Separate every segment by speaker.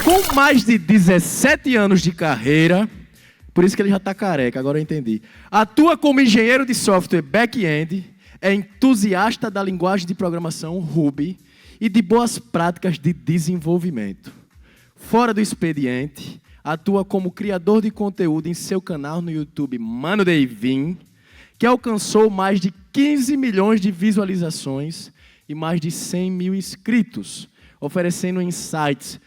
Speaker 1: Com mais de 17 anos de carreira, por isso que ele já está careca, agora eu entendi. Atua como engenheiro de software back-end, é entusiasta da linguagem de programação Ruby e de boas práticas de desenvolvimento. Fora do expediente, atua como criador de conteúdo em seu canal no YouTube Mano Deivin, que alcançou mais de 15 milhões de visualizações e mais de 100 mil inscritos, oferecendo insights.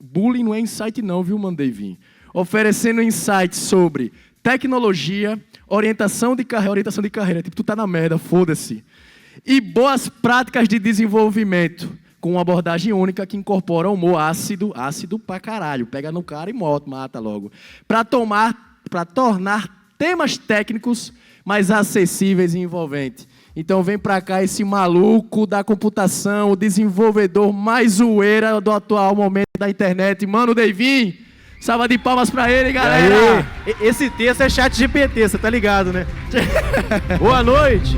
Speaker 1: Bullying não é insight não, viu, Mano Deivin? Oferecendo insights sobre tecnologia, orientação de carreira, tipo, tu tá na merda, foda-se. E boas práticas de desenvolvimento, com uma abordagem única que incorpora humor ácido pra caralho, pega no cara e mata logo, para tornar temas técnicos mais acessíveis e envolventes. Então vem pra cá esse maluco da computação, o desenvolvedor mais zoeira do atual momento da internet, Mano Deivin. Salva de palmas pra ele, galera!
Speaker 2: Esse texto é chat GPT, você tá ligado, né? Boa noite!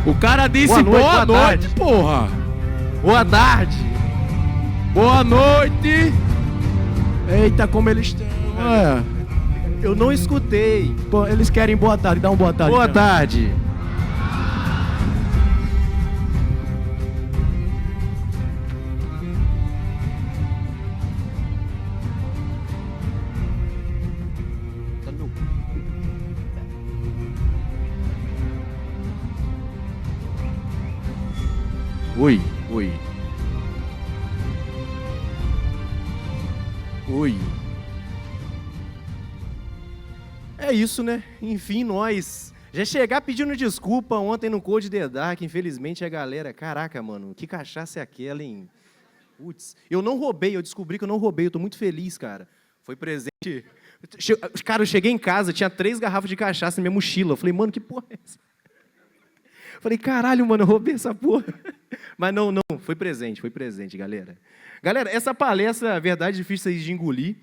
Speaker 1: O cara disse boa noite, porra!
Speaker 2: Boa tarde!
Speaker 1: Boa noite! Eita, como eles estão!
Speaker 2: Eu não escutei.
Speaker 1: Pô, eles querem boa tarde, dá um boa tarde.
Speaker 2: Boa tarde!
Speaker 1: Oi.
Speaker 2: É isso, né? Enfim, nós já chegar pedindo desculpa ontem no Code The Dark, infelizmente a galera... Caraca, mano, que cachaça é aquela, hein? Putz, eu não roubei, eu descobri que eu não roubei, eu tô muito feliz, cara. Foi presente... Cara, eu cheguei em casa, tinha 3 garrafas de cachaça na minha mochila. Eu falei, mano, que porra é essa? Eu falei, caralho, mano, eu roubei essa porra. Mas não, foi presente, galera. Galera, essa palestra, a verdade, é difícil de engolir.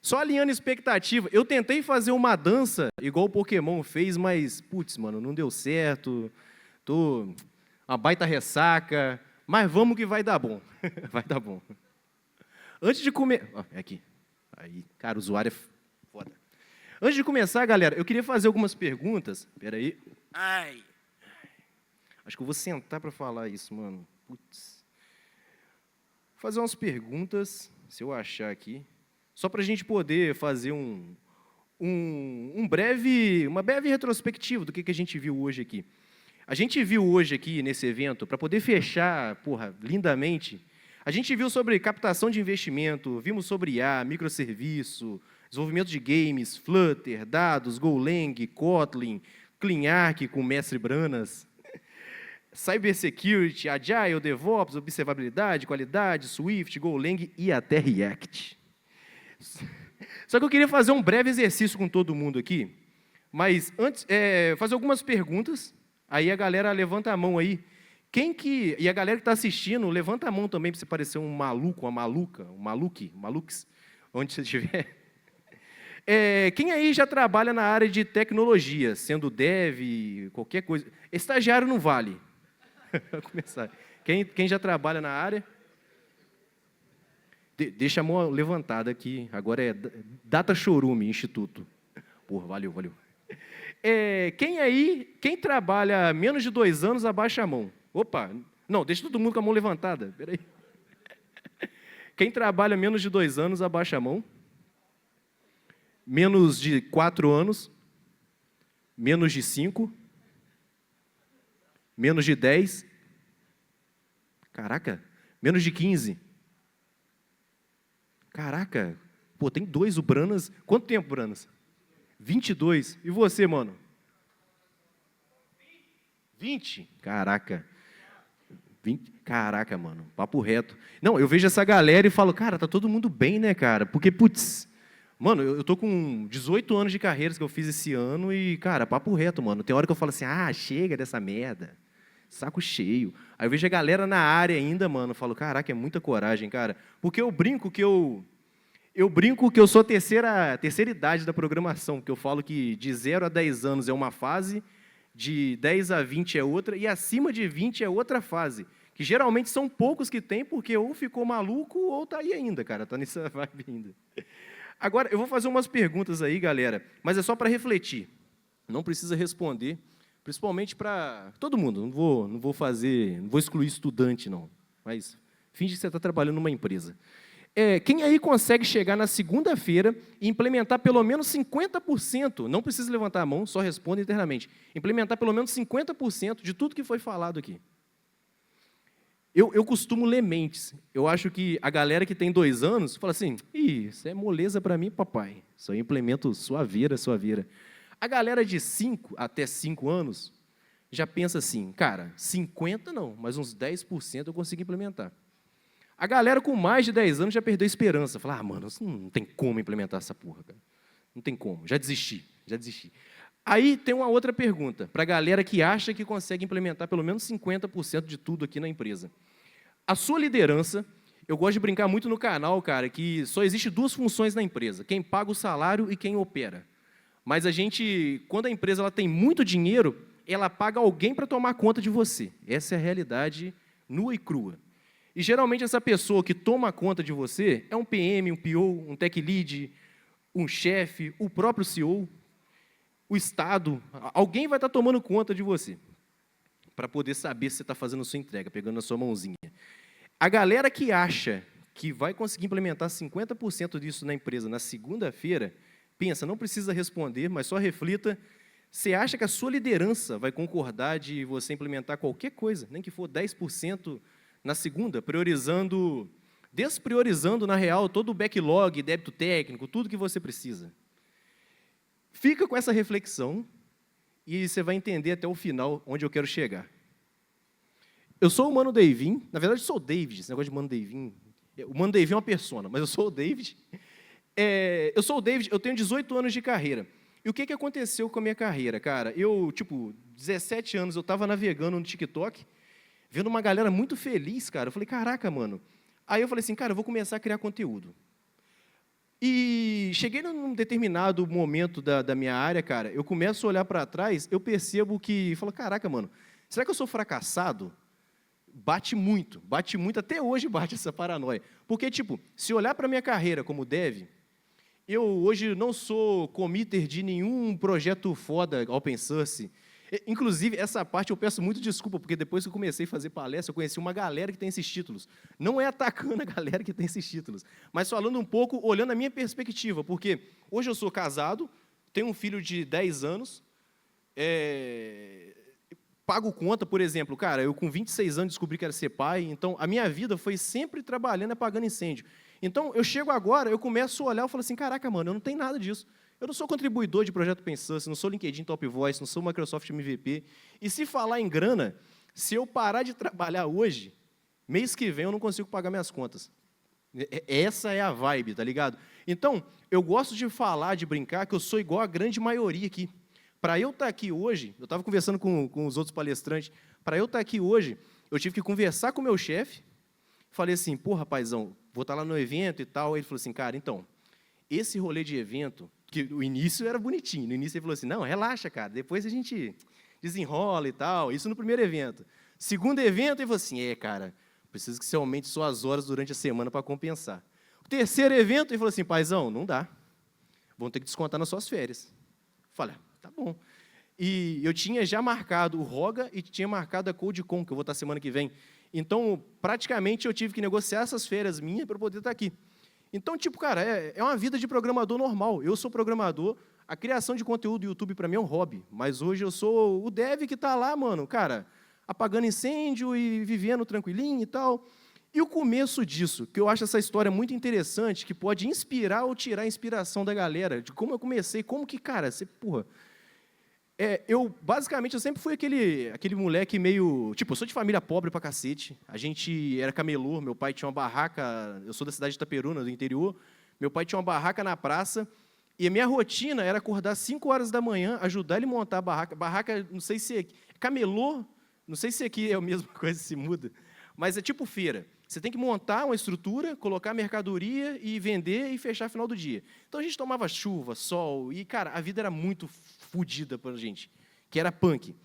Speaker 2: Só alinhando expectativa, eu tentei fazer uma dança igual o Pokémon fez, mas, putz, mano, não deu certo. Tô uma baita ressaca, mas vamos que vai dar bom. Vai dar bom. Antes de comer... É aqui. Aí, cara, o usuário é foda. Antes de começar, galera, eu queria fazer algumas perguntas. Espera aí. Ai. Acho que eu vou sentar para falar isso, mano. Putz. Vou fazer umas perguntas, se eu achar aqui, só para a gente poder fazer uma breve retrospectiva do que a gente viu hoje aqui. A gente viu hoje aqui, nesse evento, para poder fechar, porra, lindamente, a gente viu sobre captação de investimento, vimos sobre IA, microserviço, desenvolvimento de games, Flutter, dados, Golang, Kotlin, CleanArch com o mestre Branas, Cybersecurity, Agile, DevOps, observabilidade, qualidade, Swift, Golang e até React. Só que eu queria fazer um breve exercício com todo mundo aqui, mas antes, fazer algumas perguntas, aí a galera levanta a mão aí. E a galera que está assistindo, levanta a mão também para você parecer um maluco, uma maluca, um maluques, onde você estiver. Quem aí já trabalha na área de tecnologia, sendo dev, qualquer coisa? Estagiário não vale. Vou começar. Quem já trabalha na área? Deixa a mão levantada aqui. Agora é Data Chorume, Instituto. Porra, valeu. Quem trabalha menos de 2 anos, abaixa a mão. Opa, não, deixa todo mundo com a mão levantada. Peraí. Quem trabalha menos de 2 anos, abaixa a mão. Menos de 4 anos. Menos de 5. Menos de 10. Caraca, menos de 15. Caraca, pô, tem 2, o Branas. Quanto tempo, Branas? 22. E você, mano? 20? Caraca. 20? Caraca, mano, papo reto. Não, eu vejo essa galera e falo, cara, tá todo mundo bem, né, cara? Porque, putz, mano, eu tô com 18 anos de carreiras que eu fiz esse ano e, cara, papo reto, mano. Tem hora que eu falo assim, chega dessa merda. Saco cheio. Aí eu vejo a galera na área ainda, mano, eu falo, caraca, é muita coragem, cara. Porque eu brinco que eu sou a terceira idade da programação, porque eu falo que de 0 a 10 anos é uma fase, de 10 a 20 é outra, e acima de 20 é outra fase, Que geralmente são poucos que tem, porque ou ficou maluco ou tá aí ainda, cara, tá nessa vibe ainda. Agora, eu vou fazer umas perguntas aí, galera, mas é só para refletir. Não precisa responder, principalmente para todo mundo. Não vou excluir estudante, não. Mas finge que você está trabalhando numa empresa. Quem aí consegue chegar na segunda-feira e implementar pelo menos 50%, não precisa levantar a mão, só responda internamente, implementar pelo menos 50% de tudo que foi falado aqui? Eu costumo ler mentes. Eu acho que a galera que tem 2 anos fala assim, isso é moleza para mim, papai. Só implemento suaveira. A galera de 5 até 5 anos já pensa assim, cara, 50 não, mas uns 10% eu consigo implementar. A galera com mais de 10 anos já perdeu a esperança. Fala, mano, não tem como implementar essa porra, cara. Não tem como, já desisti. Aí tem uma outra pergunta, para a galera que acha que consegue implementar pelo menos 50% de tudo aqui na empresa. A sua liderança, eu gosto de brincar muito no canal, cara, que só existe 2 funções na empresa, quem paga o salário e quem opera. Mas quando a empresa ela tem muito dinheiro, ela paga alguém para tomar conta de você. Essa é a realidade nua e crua. E geralmente essa pessoa que toma conta de você é um PM, um PO, um tech lead, um chefe, o próprio CEO, o Estado. Alguém vai estar tomando conta de você para poder saber se você está fazendo a sua entrega, pegando na sua mãozinha. A galera que acha que vai conseguir implementar 50% disso na empresa na segunda-feira, pensa, não precisa responder, mas só reflita. Você acha que a sua liderança vai concordar de você implementar qualquer coisa, nem que for 10% na segunda, despriorizando, na real, todo o backlog, débito técnico, tudo que você precisa? Fica com essa reflexão e você vai entender até o final onde eu quero chegar. Eu sou o Mano Deivin, na verdade, eu sou o David, esse negócio de Mano Deivin. O Mano Deivin é uma persona, mas eu sou o David. Eu tenho 18 anos de carreira. E o que aconteceu com a minha carreira, cara? 17 anos, eu estava navegando no TikTok, vendo uma galera muito feliz, cara. Eu falei, caraca, mano. Aí eu falei assim, cara, eu vou começar a criar conteúdo. E cheguei num determinado momento da minha área, cara, eu começo a olhar para trás, eu percebo falo, caraca, mano, será que eu sou fracassado? Bate muito, até hoje bate essa paranoia. Porque, se olhar para a minha carreira como dev, eu hoje não sou committer de nenhum projeto foda open source. Inclusive, essa parte eu peço muito desculpa, porque depois que eu comecei a fazer palestra, eu conheci uma galera que tem esses títulos. Não é atacando a galera que tem esses títulos, mas falando um pouco, olhando a minha perspectiva, porque hoje eu sou casado, tenho um filho de 10 anos, pago conta, por exemplo, cara, eu com 26 anos descobri que era ser pai, então a minha vida foi sempre trabalhando e apagando incêndio. Então, eu chego agora, eu começo a olhar e falo assim, caraca, mano, eu não tenho nada disso. Eu não sou contribuidor de projeto open source, não sou LinkedIn Top Voice, não sou Microsoft MVP. E se falar em grana, se eu parar de trabalhar hoje, mês que vem eu não consigo pagar minhas contas. Essa é a vibe, tá ligado? Então, eu gosto de falar, de brincar, que eu sou igual a grande maioria aqui. Para eu estar aqui hoje, eu estava conversando com os outros palestrantes, para eu estar aqui hoje, eu tive que conversar com o meu chefe, falei assim, pô, rapazão, vou estar lá no evento e tal. Ele falou assim, cara, então, esse rolê de evento, que o início era bonitinho, no início ele falou assim, não, relaxa, cara, depois a gente desenrola e tal, isso no primeiro evento. Segundo evento, ele falou assim, cara, preciso que você aumente suas horas durante a semana para compensar. O terceiro evento, ele falou assim, paizão, não dá, vão ter que descontar nas suas férias. Falei, tá bom. E eu tinha já marcado o Roga e tinha marcado a CodeCon, que eu vou estar semana que vem. Então, praticamente, eu tive que negociar essas férias minhas para poder estar aqui. Então, cara, é uma vida de programador normal. Eu sou programador, a criação de conteúdo do YouTube para mim é um hobby, mas hoje eu sou o dev que está lá, mano, cara, apagando incêndio e vivendo tranquilinho e tal. E o começo disso, que eu acho essa história muito interessante, que pode inspirar ou tirar a inspiração da galera, de como eu comecei, como que, cara, basicamente, eu sempre fui aquele moleque meio... eu sou de família pobre pra cacete. A gente era camelô, meu pai tinha uma barraca... Eu sou da cidade de Itaperuna, do interior. Meu pai tinha uma barraca na praça. E a minha rotina era acordar às 5 horas da manhã, ajudar ele a montar a barraca. Barraca, não sei se... Camelô, não sei se aqui é a mesma coisa, se muda. Mas é tipo feira. Você tem que montar uma estrutura, colocar mercadoria e vender e fechar no final do dia. Então, a gente tomava chuva, sol, e, cara, a vida era muito fodida pra gente, que era punk.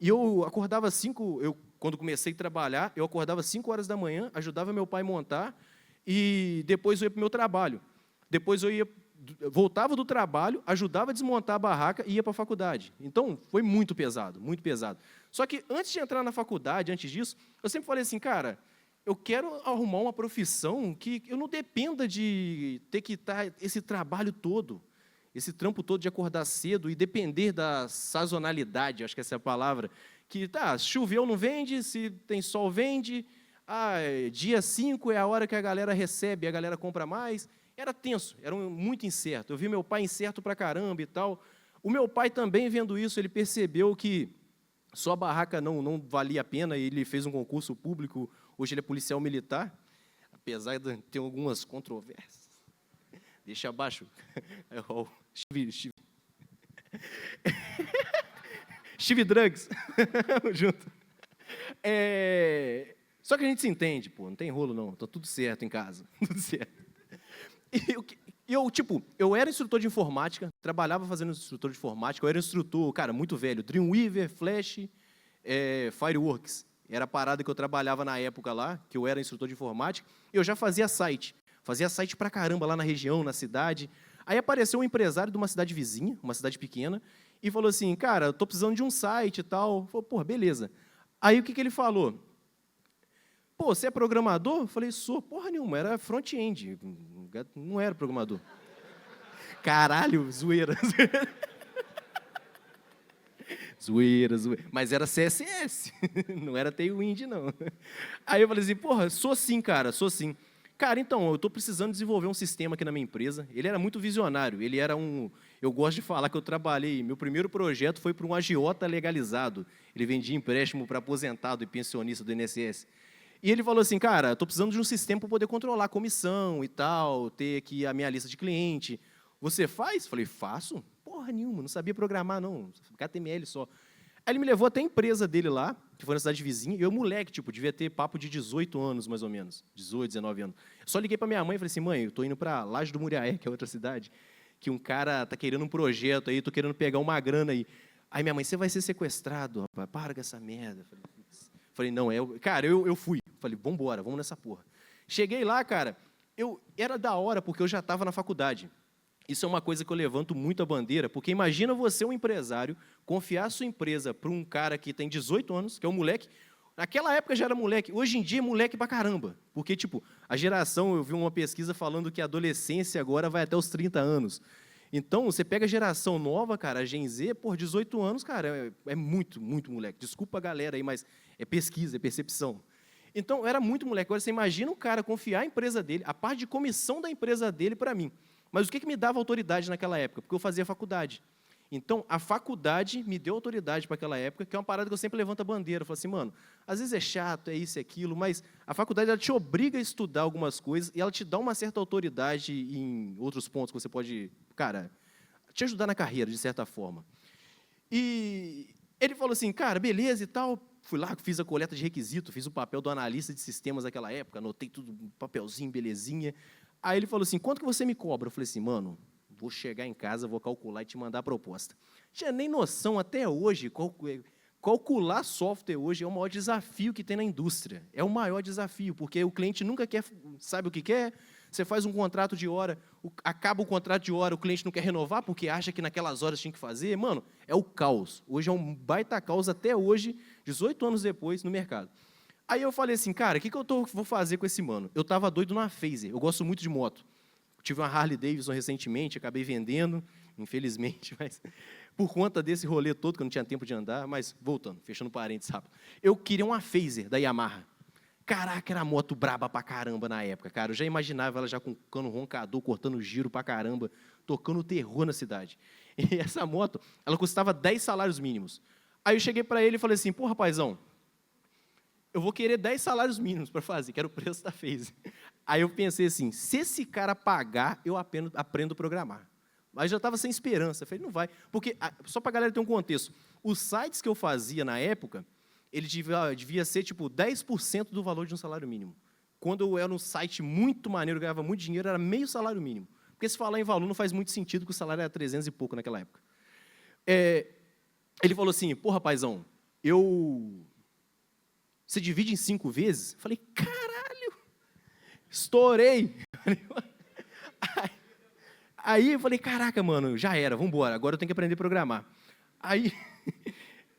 Speaker 2: E eu acordava quando comecei a trabalhar, eu acordava 5 horas da manhã, ajudava meu pai a montar, e depois eu ia para o meu trabalho. Depois voltava do trabalho, ajudava a desmontar a barraca e ia para a faculdade. Então, foi muito pesado, muito pesado. Só que antes de entrar na faculdade, antes disso, eu sempre falei assim, cara, eu quero arrumar uma profissão que eu não dependa de ter que estar esse trabalho todo, esse trampo todo de acordar cedo e depender da sazonalidade, acho que essa é a palavra, que choveu não vende, se tem sol vende, dia 5 é a hora que a galera recebe, a galera compra mais. Era tenso, era muito incerto. Eu vi meu pai incerto pra caramba e tal. O meu pai também, vendo isso, ele percebeu que só a barraca não valia a pena, e ele fez um concurso público, hoje ele é policial militar, apesar de ter algumas controvérsias. Deixa abaixo. Steve Drugs. Junto. Só que a gente se entende, pô, não tem rolo não, tá tudo certo em casa, tudo certo. Eu era instrutor de informática, trabalhava fazendo instrutor de informática, eu era instrutor, cara, muito velho, Dreamweaver, Flash, Fireworks. Era a parada que eu trabalhava na época lá, que eu era instrutor de informática, e eu já fazia site pra caramba lá na região, na cidade. Aí apareceu um empresário de uma cidade vizinha, uma cidade pequena, e falou assim, cara, eu tô precisando de um site e tal. Falei, pô, beleza. Aí o que ele falou? Pô, você é programador? Eu falei, sou. Porra nenhuma, era front-end, não era programador. Caralho, zoeira. Zoeira. Mas era CSS, não era Tailwind, não. Aí eu falei assim, porra, sou sim, cara, sou sim. Cara, então, eu estou precisando desenvolver um sistema aqui na minha empresa. Ele era muito visionário, ele era eu gosto de falar que eu trabalhei, meu primeiro projeto foi para um agiota legalizado. Ele vendia empréstimo para aposentado e pensionista do INSS. E ele falou assim, cara, estou precisando de um sistema para poder controlar a comissão e tal, ter aqui a minha lista de cliente. Você faz? Falei, faço? Porra nenhuma, não sabia programar, não. HTML só. Aí ele me levou até a empresa dele lá, que foi na cidade vizinha, e eu, moleque, devia ter papo de 18 anos, mais ou menos. 18, 19 anos. Eu só liguei para minha mãe e falei assim, mãe, eu estou indo para Laje do Muriaé, que é outra cidade, que um cara está querendo um projeto aí, estou querendo pegar uma grana aí. Aí minha mãe, você vai ser sequestrado, rapaz, para com essa merda. Falei, não, cara, eu fui. Falei, vambora, vamos nessa porra. Cheguei lá, cara, era da hora, porque eu já estava na faculdade. Isso é uma coisa que eu levanto muito a bandeira, porque imagina você, um empresário, confiar a sua empresa para um cara que tem 18 anos, que é um moleque. Naquela época já era moleque, hoje em dia é moleque pra caramba. Porque, a geração, eu vi uma pesquisa falando que a adolescência agora vai até os 30 anos. Então, você pega a geração nova, cara, a Gen Z, por 18 anos, cara, é muito, muito moleque. Desculpa a galera aí, mas é pesquisa, é percepção. Então, era muito moleque. Agora, você imagina um cara confiar a empresa dele, a parte de comissão da empresa dele para mim. Mas o que me dava autoridade naquela época? Porque eu fazia faculdade. Então, a faculdade me deu autoridade para aquela época, que é uma parada que eu sempre levanto a bandeira. Eu falo assim, mano, às vezes é chato, é isso, é aquilo, mas a faculdade ela te obriga a estudar algumas coisas e ela te dá uma certa autoridade em outros pontos que você pode, cara, te ajudar na carreira, de certa forma. E ele falou assim, cara, beleza e tal. Fui lá, fiz a coleta de requisito, fiz o papel do analista de sistemas naquela época, anotei tudo, papelzinho, belezinha. Aí ele falou assim, quanto que você me cobra? Eu falei assim, mano, vou chegar em casa, vou calcular e te mandar a proposta. Não tinha nem noção até hoje, calcular software hoje é o maior desafio que tem na indústria. É o maior desafio, porque o cliente nunca sabe o que quer, você faz um contrato de hora, acaba o contrato de hora, o cliente não quer renovar porque acha que naquelas horas tinha que fazer. Mano, é o caos. Hoje é um baita caos até hoje, 18 anos depois, no mercado. Aí eu falei assim, cara, o que eu vou fazer com esse mano? Eu estava doido numa Phaser, eu gosto muito de moto. Tive uma Harley Davidson recentemente, acabei vendendo, infelizmente, mas por conta desse rolê todo, que eu não tinha tempo de andar, mas voltando, fechando parênteses rápido. Eu queria uma Phaser da Yamaha. Caraca, era moto braba pra caramba na época, cara. Eu já imaginava ela já com cano roncador, cortando giro pra caramba, tocando terror na cidade. E essa moto, ela custava 10 salários mínimos. Aí eu cheguei para ele e falei assim, pô, rapazão, eu vou querer 10 salários mínimos para fazer, que era o preço da Phaser. Aí eu pensei assim, se esse cara pagar, eu aprendo a programar. Mas já estava sem esperança. Eu falei, não vai. Porque, só para a galera ter um contexto, os sites que eu fazia na época, ele devia ser, 10% do valor de um salário mínimo. Quando eu era um site muito maneiro, eu ganhava muito dinheiro, era meio salário mínimo. Porque se falar em valor, não faz muito sentido, porque o salário era 300 e pouco naquela época. Ele falou assim, pô, rapazão, Você divide em 5 vezes? Falei, caralho, estourei. Aí eu falei, caraca, mano, já era, vamos embora, agora eu tenho que aprender a programar. Aí,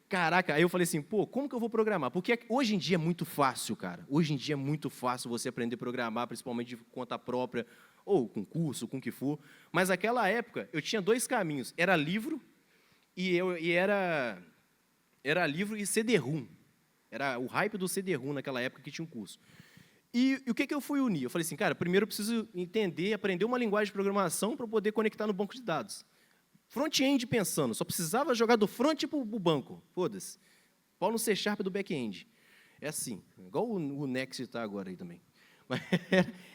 Speaker 2: caraca, aí eu falei assim, pô, como que eu vou programar? Porque hoje em dia é muito fácil, cara. Hoje em dia é muito fácil você aprender a programar, principalmente de conta própria, ou com curso, com o que for. Mas naquela época, eu tinha 2 caminhos. Era livro era livro e CD-ROM. Era o hype do CD-ROM naquela época que tinha um curso. E o que eu fui unir? Eu falei assim, cara, primeiro eu preciso entender, aprender uma linguagem de programação para poder conectar no banco de dados. Front-end pensando, só precisava jogar do front para o banco. Foda-se. Pau no C# do back-end. É assim, igual o Next está agora aí também. Mas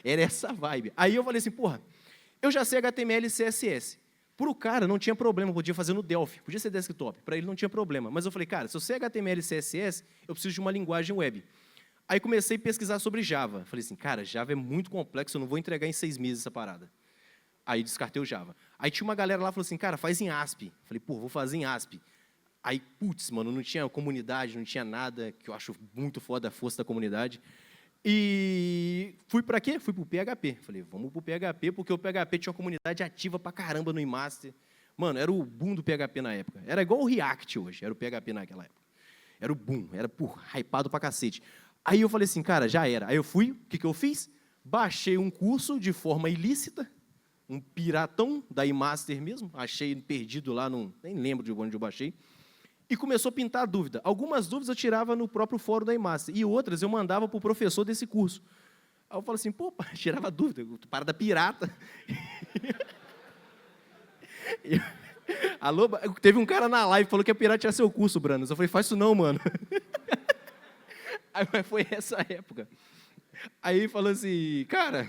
Speaker 2: era essa vibe. Aí eu falei assim, porra, eu já sei HTML e CSS. Para o cara não tinha problema, podia fazer no Delphi, podia ser desktop, para ele não tinha problema. Mas eu falei, cara, se eu sei HTML e CSS, eu preciso de uma linguagem web. Aí comecei a pesquisar sobre Java. Falei assim, cara, Java é muito complexo, eu não vou entregar em 6 meses essa parada. Aí descartei o Java. Aí tinha uma galera lá que falou assim, cara, faz em ASP. Falei, pô, vou fazer em ASP. Aí, putz, mano, não tinha comunidade, não tinha nada, que eu acho muito foda a força da comunidade. E fui para quê? Fui para o PHP. Falei, vamos para o PHP, porque o PHP tinha uma comunidade ativa pra caramba no eMaster. Mano, era o boom do PHP na época. Era igual o React hoje, era o PHP naquela época. Era o boom, era hypado pra cacete. Aí eu falei assim, cara, já era. Aí eu fui, o que eu fiz? Baixei um curso de forma ilícita, um piratão da eMaster mesmo, achei perdido lá, nem lembro de onde eu baixei, e começou a pintar a dúvida. Algumas dúvidas eu tirava no próprio fórum da eMaster, e outras eu mandava para o professor desse curso. Aí eu falei assim, pô, tirava dúvida, parada pirata. Alô, teve um cara na live que falou que ia piratear seu curso, Branos. Eu falei, faz isso não, mano. Aí foi essa época. Aí falou assim, cara,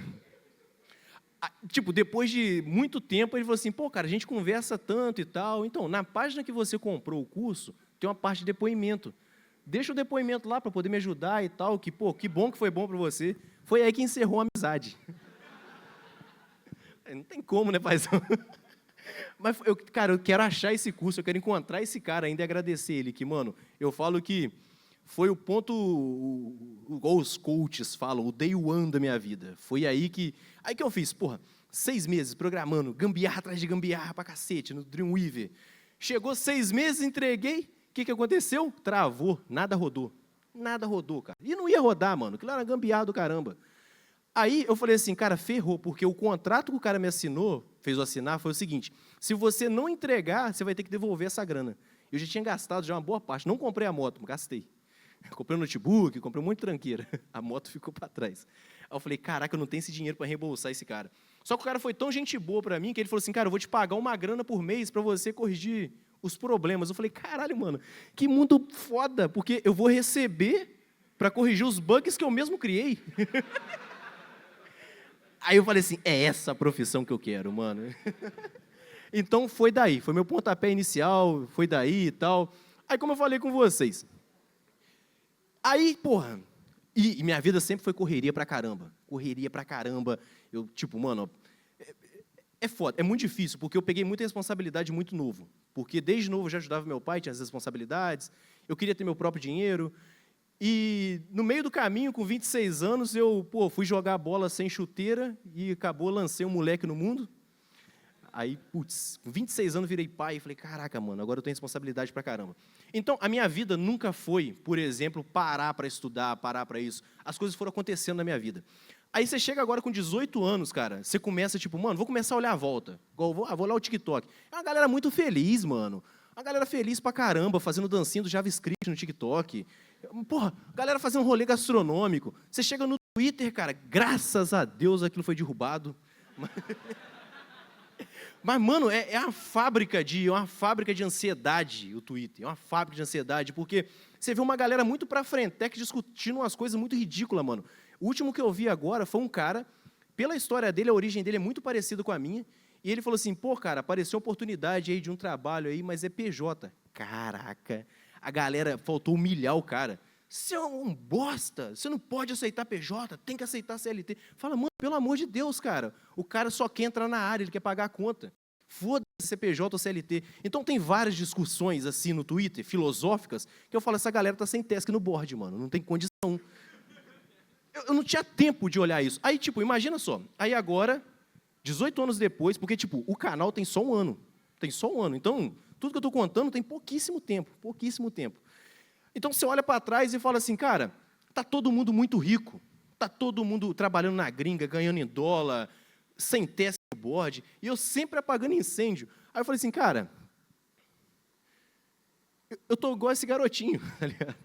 Speaker 2: tipo, depois de muito tempo, ele falou assim, pô, cara, a gente conversa tanto e tal. Então, na página que você comprou o curso, tem uma parte de depoimento. Deixa o depoimento lá para poder me ajudar e tal, que, pô, que bom que foi bom para você. Foi aí que encerrou a amizade. Não tem como, né, paizão? Mas, cara, eu quero achar esse curso, eu quero encontrar esse cara ainda e agradecer ele, que, mano, eu falo que foi o ponto, igual os coaches falam, o day one da minha vida. Foi aí que eu fiz, porra, 6 meses programando, gambiarra atrás de gambiarra pra cacete, no Dreamweaver. Chegou 6 meses, entreguei, o que aconteceu? Travou, nada rodou. Nada rodou, cara. E não ia rodar, mano, aquilo era gambiarra do caramba. Aí eu falei assim, cara, ferrou, porque o contrato que o cara me assinou, fez eu assinar, foi o seguinte, se você não entregar, você vai ter que devolver essa grana. Eu já tinha gastado já uma boa parte, não comprei a moto, gastei. Comprei um notebook, comprei um monte de tranqueira. A moto ficou para trás. Aí eu falei, caraca, eu não tenho esse dinheiro para reembolsar esse cara. Só que o cara foi tão gente boa para mim, que ele falou assim, cara, eu vou te pagar uma grana por mês para você corrigir os problemas. Eu falei, caralho, mano, que mundo foda, porque eu vou receber para corrigir os bugs que eu mesmo criei. Aí eu falei assim, é essa a profissão que eu quero, mano. Então foi daí, foi meu pontapé inicial, foi daí e tal. Aí como eu falei com vocês, aí, porra, e minha vida sempre foi correria pra caramba. Correria pra caramba. Eu, tipo, mano, é foda, é muito difícil, porque eu peguei muita responsabilidade muito novo. Porque desde novo eu já ajudava meu pai, tinha as responsabilidades, eu queria ter meu próprio dinheiro. E no meio do caminho, com 26 anos, eu, fui jogar bola sem chuteira e lancei um moleque no mundo. Aí, putz, com 26 anos virei pai e falei, caraca, mano, agora eu tenho responsabilidade pra caramba. Então, a minha vida nunca foi, por exemplo, parar para estudar, parar para isso. As coisas foram acontecendo na minha vida. Aí você chega agora com 18 anos, cara, você começa tipo, mano, vou começar a olhar a volta. Igual, vou olhar o TikTok. É uma galera muito feliz, mano. Uma galera feliz pra caramba, fazendo dancinha do JavaScript no TikTok. Porra, galera fazendo um rolê gastronômico. Você chega no Twitter, cara, graças a Deus aquilo foi derrubado. Mas, mano, é uma fábrica de ansiedade, o Twitter. É uma fábrica de ansiedade, porque você vê uma galera muito pra frente, discutindo umas coisas muito ridículas, mano. O último que eu vi agora foi um cara, pela história dele, a origem dele é muito parecida com a minha, e ele falou assim, pô, cara, apareceu oportunidade aí de um trabalho aí, mas é PJ. Caraca, a galera faltou humilhar o cara. Você é um bosta, você não pode aceitar PJ, tem que aceitar CLT. Fala, mano, pelo amor de Deus, cara, o cara só quer entrar na área, ele quer pagar a conta. Foda-se, CPJ ou CLT. Então tem várias discussões assim no Twitter, filosóficas, que eu falo, essa galera tá sem task no board, mano, não tem condição. Eu não tinha tempo de olhar isso. Aí, tipo, imagina só, aí agora, 18 anos depois, porque, tipo, o canal tem só um ano. Tem só um ano. Então, tudo que eu estou contando tem pouquíssimo tempo. Pouquíssimo tempo. Então, você olha para trás e fala assim, cara, tá todo mundo muito rico. Tá todo mundo trabalhando na gringa, ganhando em dólar, sem teste no board, e eu sempre apagando incêndio. Aí eu falei assim, cara, eu tô igual esse garotinho, tá ligado?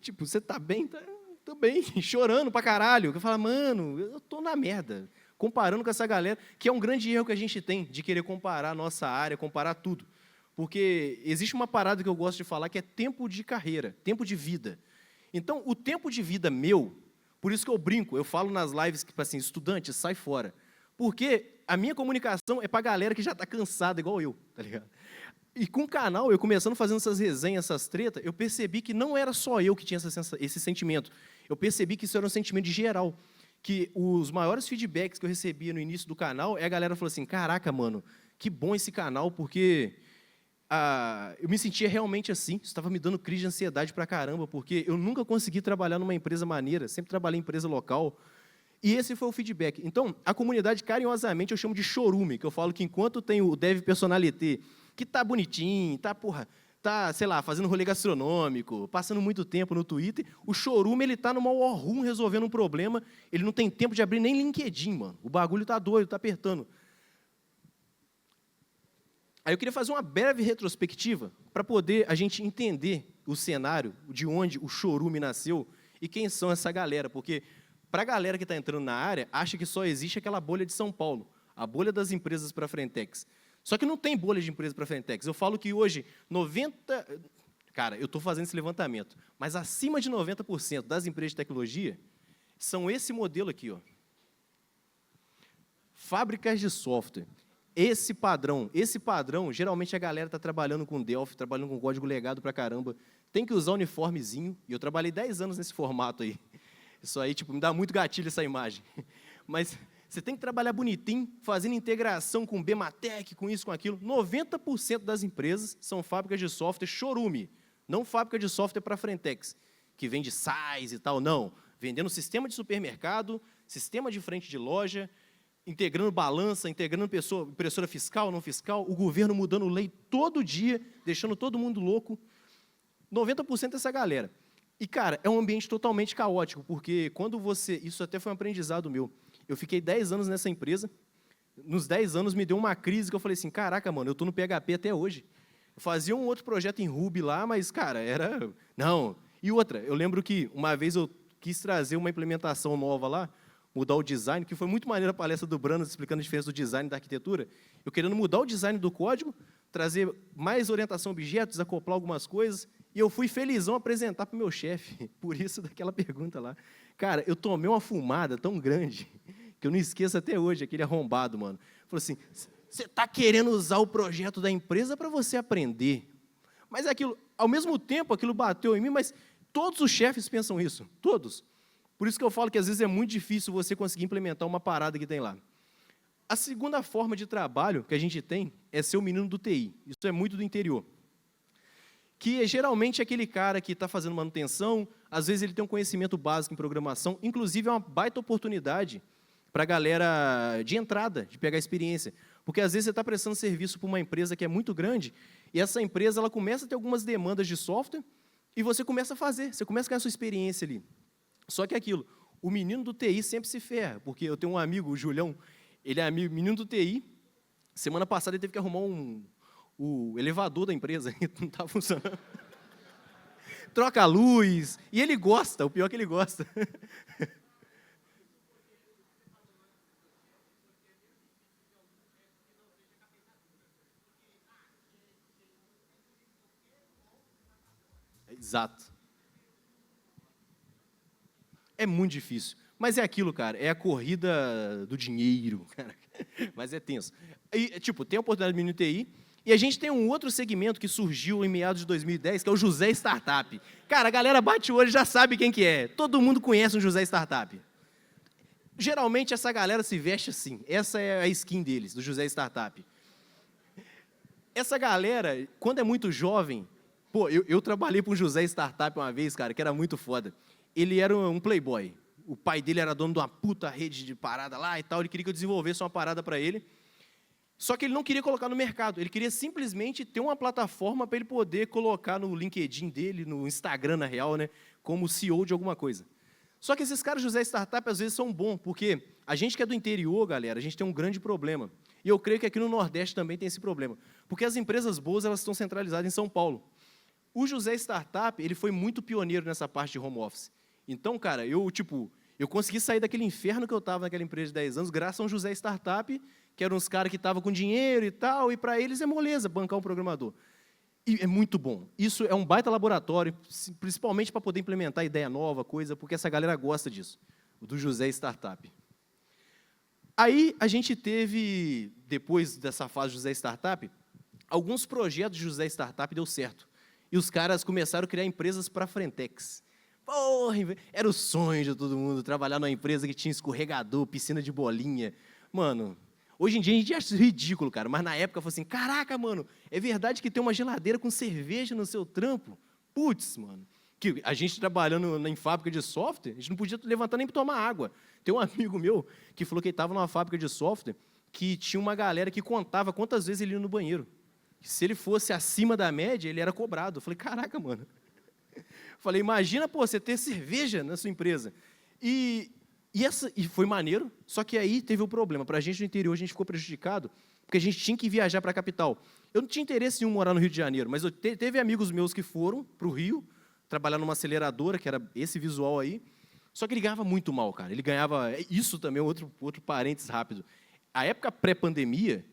Speaker 2: Tipo, você tá bem? Tô bem, chorando pra caralho. Eu falo, mano, eu tô na merda. Comparando com essa galera, que é um grande erro que a gente tem, de querer comparar a nossa área, comparar tudo. Porque existe uma parada que eu gosto de falar, que é tempo de carreira, tempo de vida. Então, o tempo de vida meu, por isso que eu brinco, eu falo nas lives que, assim, estudante, sai fora. Porque a minha comunicação é pra galera que já está cansada, igual eu, tá ligado? E com o canal, eu começando fazendo essas resenhas, essas tretas, eu percebi que não era só eu que tinha esse sentimento. Eu percebi que isso era um sentimento de geral. Que os maiores feedbacks que eu recebia no início do canal, a galera falou assim, caraca, mano, que bom esse canal, porque eu me sentia realmente assim, isso estava me dando crise de ansiedade pra caramba, porque eu nunca consegui trabalhar numa empresa maneira, sempre trabalhei em empresa local, e esse foi o feedback. Então, a comunidade, carinhosamente, eu chamo de chorume, que eu falo que enquanto tem o Dev Personalité, que tá bonitinho, tá, sei lá, fazendo rolê gastronômico, passando muito tempo no Twitter, o chorume, ele tá numa war room resolvendo um problema, ele não tem tempo de abrir nem LinkedIn, mano. O bagulho tá doido, tá apertando. Aí eu queria fazer uma breve retrospectiva para poder a gente entender o cenário, de onde o chorume nasceu e quem são essa galera, porque para a galera que está entrando na área, acha que só existe aquela bolha de São Paulo, a bolha das empresas para Frentex. Só que não tem bolha de empresa para Frentex. Eu falo que hoje, 90%... Cara, eu estou fazendo esse levantamento, mas acima de 90% das empresas de tecnologia são esse modelo aqui, ó. Fábricas de software. Esse padrão, geralmente a galera está trabalhando com Delphi, trabalhando com código legado pra caramba, tem que usar uniformezinho, e eu trabalhei 10 anos nesse formato aí. Isso aí, tipo, me dá muito gatilho essa imagem. Mas você tem que trabalhar bonitinho, fazendo integração com Bematec, com isso, com aquilo. 90% das empresas são fábricas de software chorume, não fábrica de software para Frentex, que vende SaaS e tal, não. Vendendo sistema de supermercado, sistema de frente de loja, integrando balança, integrando impressora fiscal, não fiscal, o governo mudando lei todo dia, deixando todo mundo louco. 90% dessa galera. E, cara, é um ambiente totalmente caótico, porque quando você... Isso até foi um aprendizado meu. Eu fiquei 10 anos nessa empresa, nos 10 anos me deu uma crise que eu falei assim, caraca, mano, eu estou no PHP até hoje. Eu fazia um outro projeto em Ruby lá, mas, cara, era... Não. E outra, eu lembro que uma vez eu quis trazer uma implementação nova lá, mudar o design, que foi muito maneiro a palestra do Brando explicando a diferença do design e da arquitetura. Eu querendo mudar o design do código, trazer mais orientação a objetos, acoplar algumas coisas, e eu fui felizão apresentar para o meu chefe, por isso daquela pergunta lá. Cara, eu tomei uma fumada tão grande, que eu não esqueço até hoje, aquele arrombado, mano. Falou assim, você está querendo usar o projeto da empresa para você aprender. Mas aquilo, ao mesmo tempo, aquilo bateu em mim, mas todos os chefes pensam isso, todos. Por isso que eu falo que às vezes é muito difícil você conseguir implementar uma parada que tem lá. A segunda forma de trabalho que a gente tem é ser o menino do TI. Isso é muito do interior. Que é geralmente aquele cara que está fazendo manutenção, às vezes ele tem um conhecimento básico em programação, inclusive é uma baita oportunidade para a galera de entrada, de pegar experiência. Porque às vezes você está prestando serviço para uma empresa que é muito grande, e essa empresa ela começa a ter algumas demandas de software, e você começa a fazer, você começa a ganhar a sua experiência ali. Só que é aquilo, o menino do TI sempre se ferra, porque eu tenho um amigo, o Julião, ele é amigo, menino do TI, semana passada ele teve que arrumar o elevador da empresa, que não estava funcionando. Troca a luz, e ele gosta, o pior é que ele gosta. Exato. É muito difícil. Mas é aquilo, cara, é a corrida do dinheiro, cara. Mas é tenso. E, tipo, tem a oportunidade do menino TI, e a gente tem um outro segmento que surgiu em meados de 2010, que é o José Startup. Cara, a galera bate o olho e já sabe quem que é. Todo mundo conhece um José Startup. Geralmente, essa galera se veste assim. Essa é a skin deles, do José Startup. essa galera, quando é muito jovem... Pô, eu trabalhei para um José Startup uma vez, cara, que era muito foda. Ele era um playboy. O pai dele era dono de uma puta rede de parada lá e tal. Ele queria que eu desenvolvesse uma parada para ele. Só que ele não queria colocar no mercado. Ele queria simplesmente ter uma plataforma para ele poder colocar no LinkedIn dele, no Instagram, na real, né? Como CEO de alguma coisa. Só que esses caras José Startup, às vezes, são bons, porque a gente que é do interior, galera, a gente tem um grande problema. E eu creio que aqui no Nordeste também tem esse problema. Porque as empresas boas, elas estão centralizadas em São Paulo. O José Startup, ele foi muito pioneiro nessa parte de home office. Então, cara, eu consegui sair daquele inferno que eu estava naquela empresa de 10 anos, graças a um José Startup, que eram uns caras que estavam com dinheiro e tal, e para eles é moleza bancar um programador. E é muito bom. Isso é um baita laboratório, principalmente para poder implementar ideia nova, coisa, porque essa galera gosta disso, o do José Startup. Aí, a gente teve, depois dessa fase de José Startup, alguns projetos de José Startup deu certo. E os caras começaram a criar empresas para Frentex. Porra, era o sonho de todo mundo, trabalhar numa empresa que tinha escorregador, piscina de bolinha. Mano, hoje em dia a gente acha isso ridículo, cara, mas na época eu falei assim, caraca, mano, é verdade que tem uma geladeira com cerveja no seu trampo? Putz, mano. Que a gente trabalhando em fábrica de software, a gente não podia levantar nem para tomar água. Tem um amigo meu que falou que ele estava numa fábrica de software que tinha uma galera que contava quantas vezes ele ia no banheiro. Se ele fosse acima da média, ele era cobrado. Eu falei, caraca, mano. Falei, imagina, pô, você ter cerveja na sua empresa. E foi maneiro, só que aí teve um problema. Para a gente no interior, a gente ficou prejudicado, porque a gente tinha que viajar para a capital. Eu não tinha interesse em morar no Rio de Janeiro, mas teve amigos meus que foram para o Rio, trabalhar numa aceleradora, que era esse visual aí, só que ele ganhava muito mal, cara. Ele ganhava... Isso também é outro parênteses rápido. A época pré-pandemia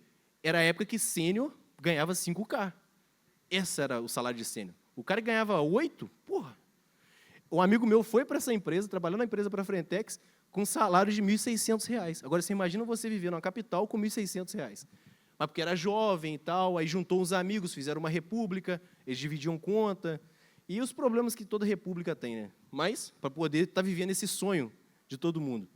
Speaker 2: era a época que sênior ganhava 5K. Esse era o salário de sênior. O cara ganhava 8, porra. Um amigo meu foi para essa empresa, trabalhou na empresa para a Frentex, com um salário de R$ 1.600. Agora, você imagina você viver numa capital com R$ 1.600. Mas porque era jovem e tal, aí juntou uns amigos, fizeram uma república, eles dividiam conta, e os problemas que toda república tem, né? Mas, para poder estar vivendo esse sonho de todo mundo.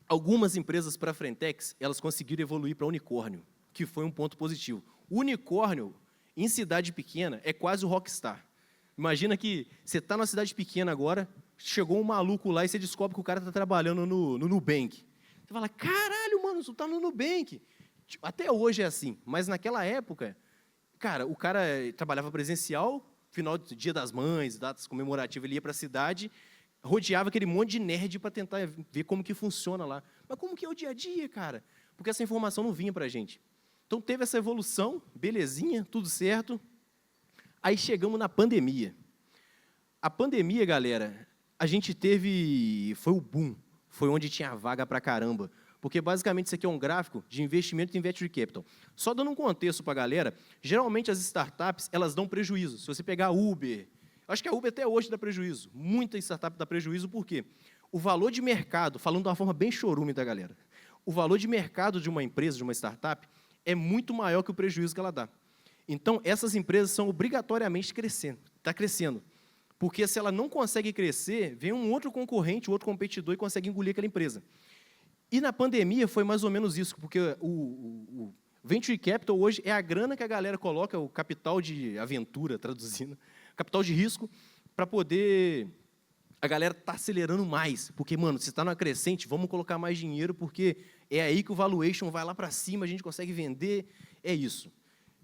Speaker 2: Algumas empresas para a Frentex, elas conseguiram evoluir para unicórnio, que foi um ponto positivo. O unicórnio, em cidade pequena, é quase o rockstar. Imagina que você está numa cidade pequena agora, chegou um maluco lá e você descobre que o cara está trabalhando no Nubank. Você fala, caralho, mano, você está no Nubank. Até hoje é assim, mas naquela época, cara, o cara trabalhava presencial, final do Dia das Mães, datas comemorativas, ele ia para a cidade, rodeava aquele monte de nerd para tentar ver como que funciona lá. Mas como que é o dia a dia, cara? Porque essa informação não vinha para a gente. Então, teve essa evolução, belezinha, tudo certo. Aí, chegamos na pandemia. A pandemia, galera, a gente teve... Foi o boom. Foi onde tinha vaga pra caramba. Porque, basicamente, isso aqui é um gráfico de investimento em venture capital. Só dando um contexto para a galera, geralmente as startups, elas dão prejuízo. Se você pegar a Uber... Acho que a Uber até hoje dá prejuízo. Muita startup dá prejuízo, por quê? O valor de mercado, falando de uma forma bem chorume, tá, galera? O valor de mercado de uma empresa, de uma startup, é muito maior que o prejuízo que ela dá. Então, essas empresas são obrigatoriamente crescendo, está crescendo. Porque se ela não consegue crescer, vem um outro concorrente, um outro competidor e consegue engolir aquela empresa. E na pandemia foi mais ou menos isso, porque o Venture Capital hoje é a grana que a galera coloca, o capital de aventura, traduzindo, capital de risco, para poder... A galera está acelerando mais, porque, mano, se está numa crescente, vamos colocar mais dinheiro, porque é aí que o valuation vai lá para cima, a gente consegue vender, é isso.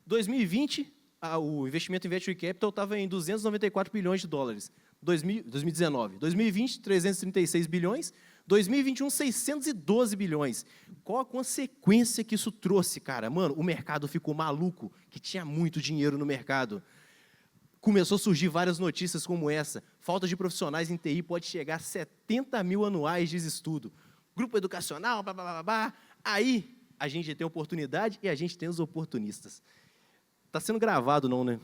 Speaker 2: 2020, o investimento em Venture Capital estava em 294 bilhões de dólares, 2019. 2020, 336 bilhões, 2021, 612 bilhões. Qual a consequência que isso trouxe, cara? Mano, o mercado ficou maluco, que tinha muito dinheiro no mercado. Começou a surgir várias notícias como essa. Falta de profissionais em TI pode chegar a 70 mil anuais, diz estudo. Grupo educacional, blá, blá, blá, blá. Aí, a gente tem oportunidade e a gente tem os oportunistas. Está sendo gravado, não, né?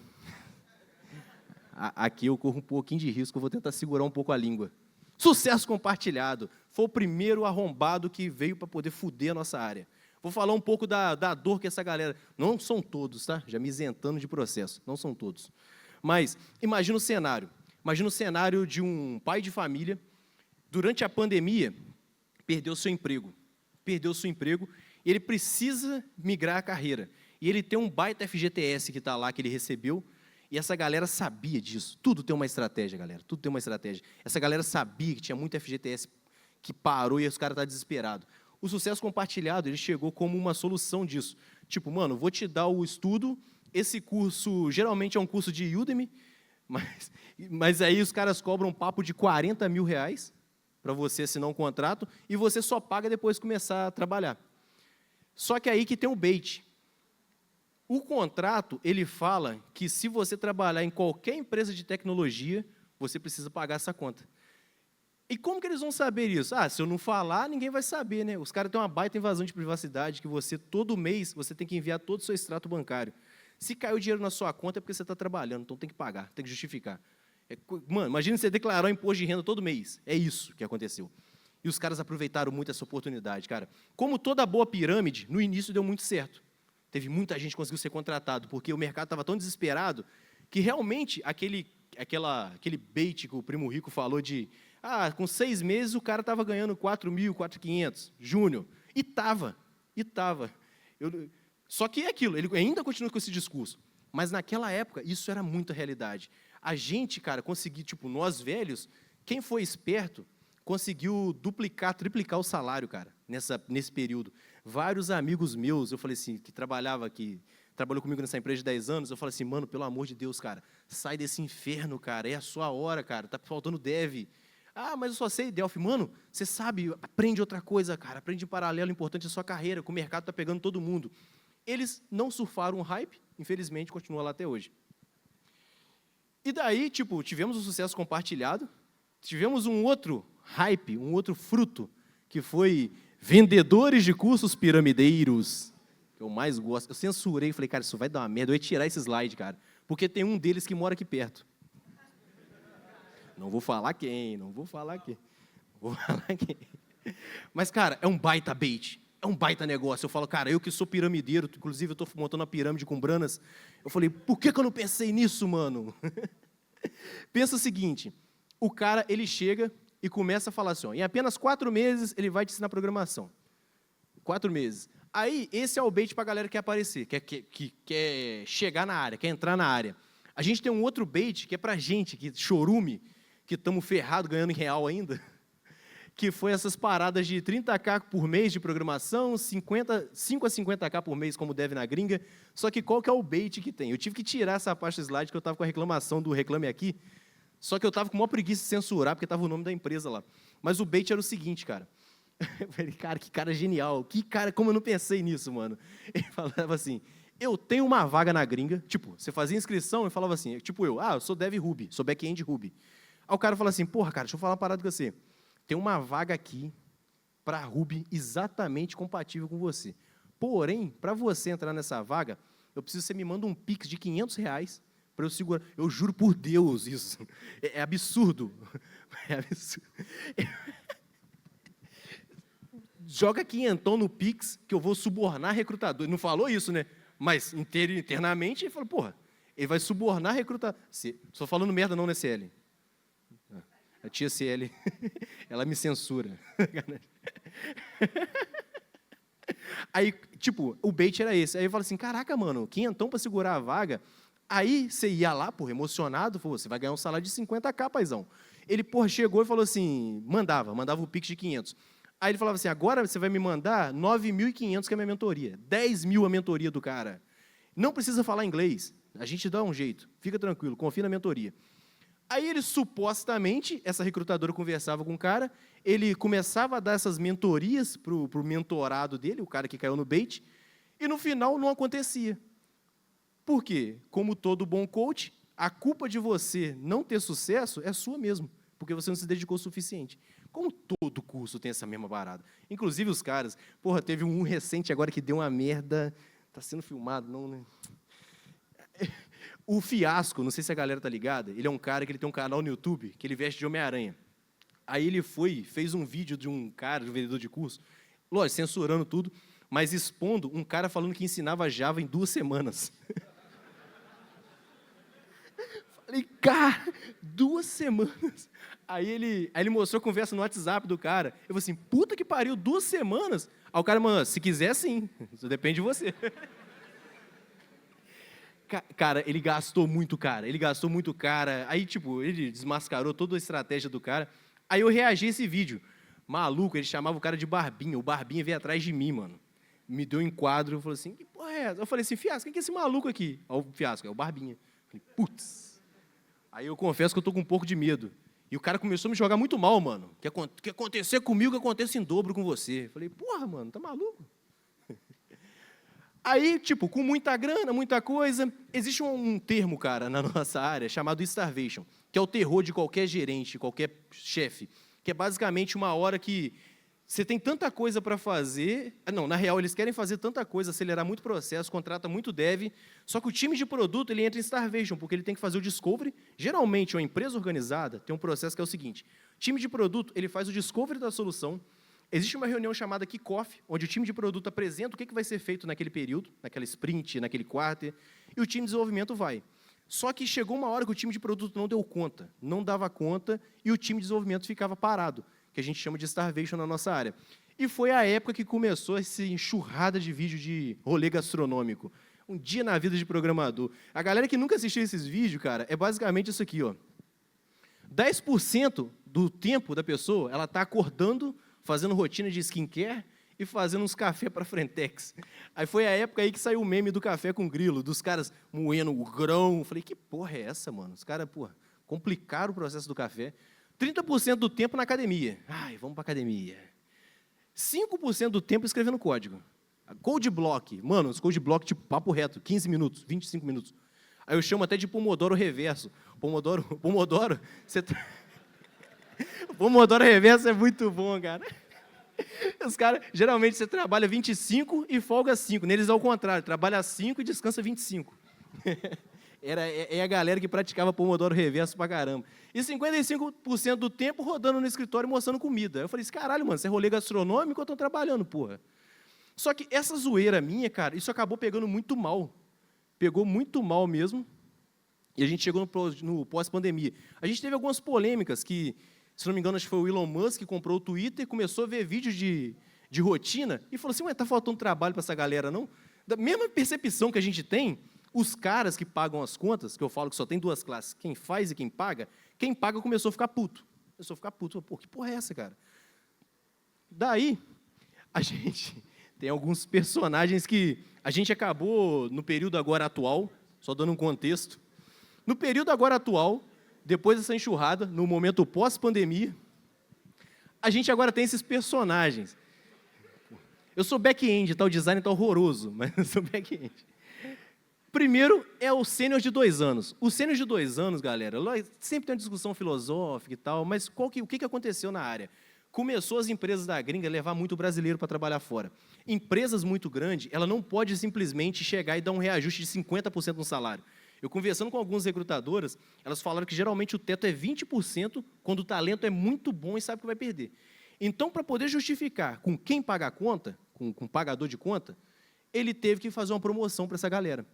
Speaker 2: Aqui eu corro um pouquinho de risco, eu vou tentar segurar um pouco a língua. Sucesso compartilhado. Foi o primeiro arrombado que veio para poder foder a nossa área. Vou falar um pouco da dor que essa galera... Não são todos, tá? Já me isentando de processo. Não são todos. Mas imagina o cenário. Imagina o cenário de um pai de família, durante a pandemia, perdeu seu emprego. Perdeu seu emprego e ele precisa migrar a carreira. E ele tem um baita FGTS que está lá, que ele recebeu, e essa galera sabia disso. Tudo tem uma estratégia, galera, tudo tem uma estratégia. Essa galera sabia que tinha muito FGTS que parou e os caras estão desesperados. O sucesso compartilhado, ele chegou como uma solução disso. Tipo, mano, vou te dar o estudo, esse curso geralmente é um curso de Udemy, mas aí os caras cobram um papo de 40 mil reais para você assinar um contrato e você só paga depois de começar a trabalhar. Só que aí que tem o bait. O contrato, ele fala que se você trabalhar em qualquer empresa de tecnologia, você precisa pagar essa conta. E como que eles vão saber isso? Ah, se eu não falar, ninguém vai saber, né? Os caras têm uma baita invasão de privacidade que você, todo mês, você tem que enviar todo o seu extrato bancário. Se caiu dinheiro na sua conta é porque você está trabalhando, então tem que pagar, tem que justificar. Mano, imagina você declarar um imposto de renda todo mês. É isso que aconteceu. E os caras aproveitaram muito essa oportunidade, cara. Como toda boa pirâmide, no início deu muito certo. Teve muita gente que conseguiu ser contratado, porque o mercado estava tão desesperado que realmente aquele bait que o Primo Rico falou de com 6 meses o cara estava ganhando 4.000, 4.500, júnior. E estava. Só que é aquilo, ele ainda continua com esse discurso. Mas naquela época, isso era muita realidade. A gente, cara, conseguiu, tipo, nós velhos, quem foi esperto, conseguiu duplicar, triplicar o salário, cara, nesse período. Vários amigos meus, eu falei assim, que trabalhou comigo nessa empresa de 10 anos, eu falei assim, mano, pelo amor de Deus, cara, sai desse inferno, cara, é a sua hora, cara, tá faltando dev. Ah, mas eu só sei Delphi. Mano, você sabe, aprende outra coisa, cara, aprende em paralelo, importante a sua carreira, que o mercado está pegando todo mundo. Eles não surfaram o hype, infelizmente, continua lá até hoje. E daí, tipo, tivemos um sucesso compartilhado, tivemos um outro hype, um outro fruto, que foi vendedores de cursos piramideiros, que eu mais gosto. Eu censurei, falei, cara, isso vai dar uma merda, eu ia tirar esse slide, cara, porque tem um deles que mora aqui perto. Não vou falar quem. Mas, cara, é um baita bait, é um baita negócio. Eu falo, cara, eu que sou piramideiro, inclusive eu estou montando uma pirâmide com branas, eu falei, por que eu não pensei nisso, mano? Pensa o seguinte, o cara, ele chega e começa a falar assim, em apenas 4 meses ele vai te ensinar programação. 4 meses. Aí, esse é o bait para a galera que quer aparecer, que quer chegar na área, quer entrar na área. A gente tem um outro bait que é para gente, que chorume, que estamos ferrados ganhando em real ainda, que foi essas paradas de 30k por mês de programação, 5 a 50k por mês, como deve na gringa. Só que qual que é o bait que tem? Eu tive que tirar essa parte do slide, que eu estava com a reclamação do Reclame Aqui, só que eu estava com uma preguiça de censurar, porque estava o nome da empresa lá. Mas o bait era o seguinte, cara. Eu falei, cara, que cara genial, que cara, como eu não pensei nisso, mano. Ele falava assim, eu tenho uma vaga na gringa, tipo, você fazia inscrição e falava assim, tipo eu sou Dev Ruby, sou back-end Ruby. Aí o cara fala assim, porra, cara, deixa eu falar uma parada com você. Tem uma vaga aqui para Ruby exatamente compatível com você. Porém, para você entrar nessa vaga, eu preciso que você me manda um Pix de R$500 para eu segurar. Eu juro por Deus isso. É absurdo. É absurdo. Joga quinhentão no Pix que eu vou subornar recrutador. Ele não falou isso, né? Mas internamente ele falou, porra, ele vai subornar recrutador. Estou falando merda não, né, CL? A tia CL, ela me censura. Aí, tipo, o bait era esse. Aí eu falo assim, caraca, mano, quinhentão para segurar a vaga. Aí você ia lá, porra, emocionado, falou, você vai ganhar um salário de 50k, paizão. Ele, porra, chegou e falou assim, mandava o Pix de 500. Aí ele falava assim, agora você vai me mandar 9.500, que é a minha mentoria. 10 mil a mentoria do cara. Não precisa falar inglês, a gente dá um jeito. Fica tranquilo, confia na mentoria. Aí ele, supostamente, essa recrutadora conversava com o cara, ele começava a dar essas mentorias para o mentorado dele, o cara que caiu no bait, e no final não acontecia. Por quê? Como todo bom coach, a culpa de você não ter sucesso é sua mesmo, porque você não se dedicou o suficiente. Como todo curso tem essa mesma parada. Inclusive os caras, porra, teve um recente agora que deu uma merda, está sendo filmado, não, né? O Fiasco, não sei se a galera tá ligada, ele é um cara que ele tem um canal no YouTube, que ele veste de Homem-Aranha. Aí ele fez um vídeo de um cara, de um vendedor de curso, lógico, censurando tudo, mas expondo um cara falando que ensinava Java em 2 semanas. Falei, cara, 2 semanas? Aí ele mostrou a conversa no WhatsApp do cara. Eu falei assim, puta que pariu, 2 semanas? Aí o cara, mano, se quiser sim, isso depende de você. Cara, ele gastou muito, cara. Ele gastou muito, cara. Aí, tipo, ele desmascarou toda a estratégia do cara. Aí eu reagi a esse vídeo. Maluco, ele chamava o cara de Barbinha. O Barbinha veio atrás de mim, mano. Me deu um enquadro. Eu falei assim, que porra é essa? Eu falei assim, Fiasco, quem que é esse maluco aqui? Ó, o Fiasco, é o Barbinha. Eu falei, putz. Aí eu confesso que eu tô com um pouco de medo. E o cara começou a me jogar muito mal, mano. O que acontecer comigo, acontece em dobro com você. Eu falei, porra, mano, tá maluco? Aí, tipo, com muita grana, muita coisa, existe um termo, cara, na nossa área, chamado starvation, que é o terror de qualquer gerente, qualquer chefe, que é basicamente uma hora que você tem tanta coisa para fazer. Não, na real, eles querem fazer tanta coisa, acelerar muito processo, contrata muito dev, só que o time de produto ele entra em starvation, porque ele tem que fazer o discovery. Geralmente, uma empresa organizada tem um processo que é o seguinte: o time de produto ele faz o discovery da solução. Existe uma reunião chamada kickoff, onde o time de produto apresenta o que vai ser feito naquele período, naquela sprint, naquele quarter, e o time de desenvolvimento vai. Só que chegou uma hora que o time de produto não deu conta, não dava conta, e o time de desenvolvimento ficava parado, que a gente chama de starvation na nossa área. E foi a época que começou essa enxurrada de vídeo de rolê gastronômico. Um dia na vida de programador. A galera que nunca assistiu esses vídeos, cara, é basicamente isso aqui, ó. 10% do tempo da pessoa, ela está acordando, fazendo rotina de skincare e fazendo uns café para Frentex. Aí foi a época aí que saiu o meme do café com grilo, dos caras moendo o grão. Eu falei, que porra é essa, mano? Os caras, porra, complicaram o processo do café. 30% do tempo na academia. Ai, vamos para academia. 5% do tempo escrevendo código. Code block. Mano, os code block, tipo, papo reto, 15 minutos, 25 minutos. Aí eu chamo até de Pomodoro reverso. Pomodoro, você... Pomodoro reverso é muito bom, cara. Os caras, geralmente, você trabalha 25 e folga 5. Neles, ao contrário, trabalha 5 e descansa 25. É a galera que praticava Pomodoro reverso pra caramba. E 55% do tempo rodando no escritório mostrando comida. Eu falei assim, caralho, mano, você é rolê gastronômico ou eu tô trabalhando, porra? Só que essa zoeira minha, cara, isso acabou pegando muito mal. Pegou muito mal mesmo. E a gente chegou no pós-pandemia. A gente teve algumas polêmicas que, se não me engano, acho que foi o Elon Musk que comprou o Twitter, começou a ver vídeos de rotina e falou assim, ué, tá faltando trabalho para essa galera, não? Da mesma percepção que a gente tem, os caras que pagam as contas, que eu falo que só tem duas classes, quem faz e quem paga começou a ficar puto. Começou a ficar puto. Pô, que porra é essa, cara? Daí, a gente tem alguns personagens que a gente acabou, no período agora atual, só dando um contexto, no período agora atual, depois dessa enxurrada, no momento pós-pandemia, a gente agora tem esses personagens. Eu sou back-end, tá? O design tá horroroso, mas eu sou back-end. Primeiro é o sênior de 2 anos. O sênior de 2 anos, galera, sempre tem uma discussão filosófica e tal, mas o que aconteceu na área? Começou as empresas da gringa a levar muito brasileiro para trabalhar fora. Empresas muito grandes, ela não pode simplesmente chegar e dar um reajuste de 50% no salário. Eu conversando com algumas recrutadoras, elas falaram que geralmente o teto é 20% quando o talento é muito bom e sabe que vai perder. Então, para poder justificar com quem paga a conta, com o pagador de conta, ele teve que fazer uma promoção para essa galera.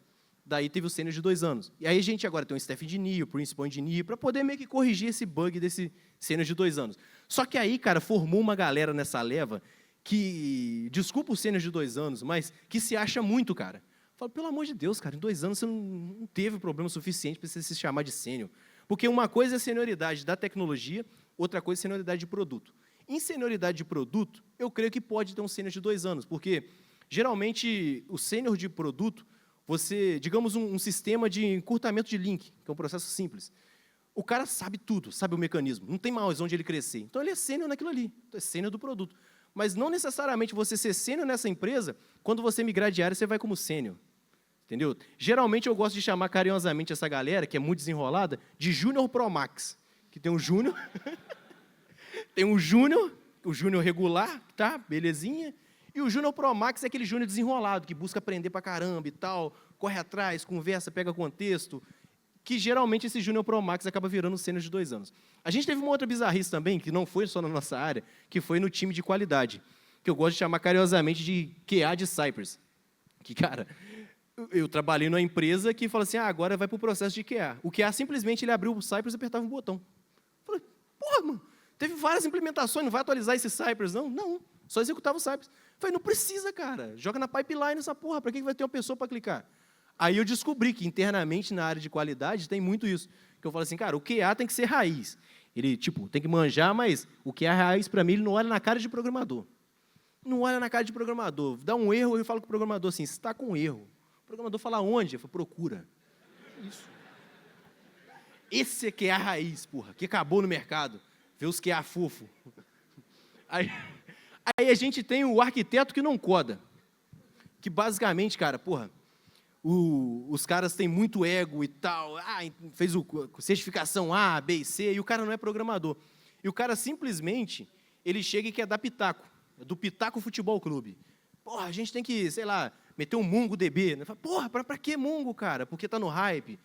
Speaker 2: Daí teve o sênior de 2 anos. E aí a gente agora tem um staff engineer, o principal engineer, para poder meio que corrigir esse bug desse sênior de 2 anos. Só que aí, cara, formou uma galera nessa leva que, desculpa o sênior de 2 anos, mas que se acha muito, cara. Falo, pelo amor de Deus, cara, em 2 anos você não teve problema suficiente para você se chamar de sênior. Porque uma coisa é a senioridade da tecnologia, outra coisa é a senioridade de produto. Em senioridade de produto, eu creio que pode ter um sênior de 2 anos, porque, geralmente, o sênior de produto, você, digamos, um sistema de encurtamento de link, que é um processo simples. O cara sabe tudo, sabe o mecanismo, não tem mais onde ele crescer. Então, ele é sênior naquilo ali, então, é sênior do produto. Mas não necessariamente você ser sênior nessa empresa, quando você migrar de área, você vai como sênior. Entendeu? Geralmente, eu gosto de chamar carinhosamente essa galera, que é muito desenrolada, de Júnior Pro Max, que tem um Júnior, tem um Júnior, o Júnior regular, tá? Belezinha. E o Júnior Pro Max é aquele Júnior desenrolado, que busca aprender pra caramba e tal, corre atrás, conversa, pega contexto, que geralmente esse Júnior Pro Max acaba virando sênior de 2 anos. A gente teve uma outra bizarrice também, que não foi só na nossa área, que foi no time de qualidade, que eu gosto de chamar carinhosamente de QA de Cypress. Que, cara, eu trabalhei numa empresa que fala assim, agora vai para o processo de QA. O QA simplesmente ele abriu o Cypress e apertava um botão. Eu falei, porra, mano, teve várias implementações, não vai atualizar esse Cypress, não? Não, só executava o Cypress. Eu falei, não precisa, cara, joga na pipeline essa porra, para que vai ter uma pessoa para clicar? Aí eu descobri que internamente na área de qualidade tem muito isso. Que eu falo assim, cara, o QA tem que ser raiz. Ele, tipo, tem que manjar, mas o QA raiz, para mim, ele não olha na cara de programador. Não olha na cara de programador. Dá um erro, eu falo com o programador assim, você está com erro. O programador fala onde? Eu falo, procura. Isso. Esse é QA raiz, porra, que acabou no mercado. Vê os QA fofo. Aí a gente tem o arquiteto que não coda. Que basicamente, cara, porra, os caras têm muito ego e tal, fez certificação A, B e C, e o cara não é programador. E o cara simplesmente, ele chega e quer dar pitaco, do Pitaco Futebol Clube. Porra, a gente tem que, sei lá, meter um MongoDB. Porra, pra que Mongo, cara? Porque tá no hype.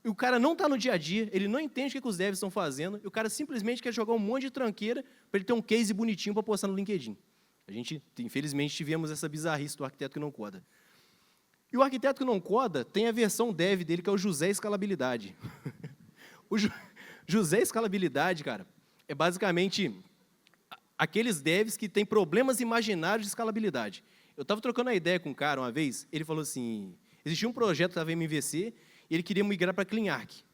Speaker 2: E o cara não tá no dia a dia, ele não entende o que os devs estão fazendo, e o cara simplesmente quer jogar um monte de tranqueira para ele ter um case bonitinho para postar no LinkedIn. A gente, infelizmente, tivemos essa bizarrice do arquiteto que não coda. E o arquiteto que não coda tem a versão dev dele, que é o José Escalabilidade. O José Escalabilidade, cara, é basicamente aqueles devs que têm problemas imaginários de escalabilidade. Eu estava trocando a ideia com um cara uma vez, ele falou assim, existia um projeto que estava em MVC, e ele queria migrar para CleanArch.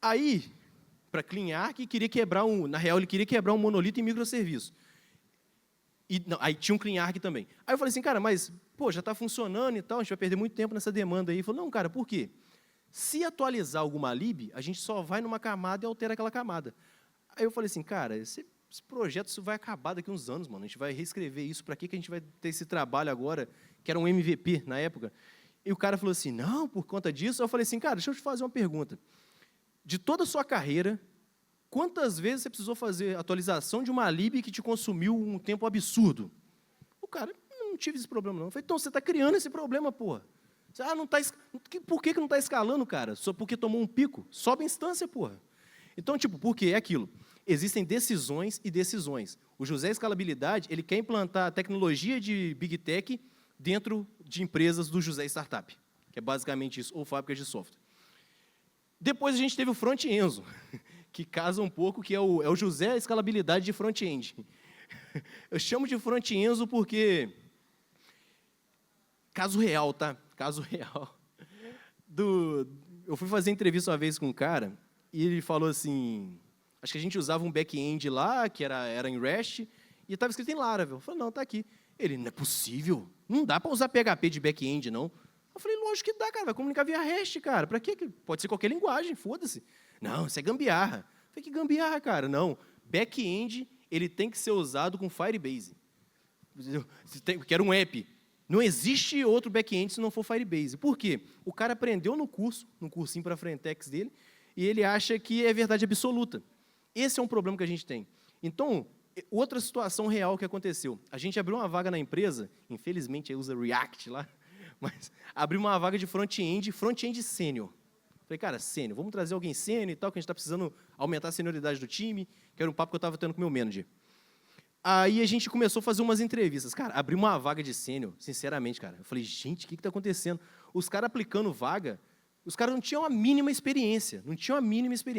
Speaker 2: Aí, para CleanArch, na real, ele queria quebrar um monolito em microserviço. Aí tinha um CleanArch também. Aí eu falei assim, cara, mas, pô, já está funcionando e tal, a gente vai perder muito tempo nessa demanda aí. Ele falou, não, cara, por quê? Se atualizar alguma lib, a gente só vai numa camada e altera aquela camada. Aí eu falei assim, cara, esse projeto isso vai acabar daqui a uns anos, mano. A gente vai reescrever isso, para que a gente vai ter esse trabalho agora, que era um MVP na época. E o cara falou assim, não, por conta disso. Eu falei assim, cara, deixa eu te fazer uma pergunta. De toda a sua carreira, quantas vezes você precisou fazer atualização de uma lib que te consumiu um tempo absurdo? O cara, não tive esse problema, não. Eu falei, então, você está criando esse problema, porra. Por que não está escalando, cara? Só porque tomou um pico? Sobe a instância, porra. Então, tipo, por quê? É aquilo. Existem decisões e decisões. O José Escalabilidade, ele quer implantar a tecnologia de Big Tech dentro de empresas do José Startup, que é basicamente isso, ou fábricas de software. Depois a gente teve o Front-Enzo, que casa um pouco, que é o José Escalabilidade de Front-End. Eu chamo de Front-Enzo porque... Caso real, tá? Caso real. Eu fui fazer entrevista uma vez com um cara, e ele falou assim... Acho que a gente usava um back-end lá, que era em REST, e estava escrito em Laravel. Eu falei, não, está aqui. Ele, não é possível. Não dá para usar PHP de back-end, não. Eu falei, lógico que dá, cara. Vai comunicar via REST, cara. Para quê? Pode ser qualquer linguagem, foda-se. Não, isso é gambiarra. Eu falei, que gambiarra, cara? Não. Back-end, ele tem que ser usado com Firebase. Quero um app. Não existe outro back-end se não for Firebase. Por quê? O cara aprendeu no cursinho para Frentex dele, e ele acha que é verdade absoluta. Esse é um problema que a gente tem. Então, outra situação real que aconteceu. A gente abriu uma vaga na empresa, infelizmente aí usa React lá, mas abriu uma vaga de front-end sênior. Falei, cara, sênior, vamos trazer alguém sênior e tal, que a gente está precisando aumentar a senioridade do time, que era um papo que eu estava tendo com o meu manager. Aí a gente começou a fazer umas entrevistas. Cara, abriu uma vaga de sênior, sinceramente, cara. Eu falei, gente, o que está acontecendo? Os caras aplicando vaga, os caras não tinham a mínima experiência,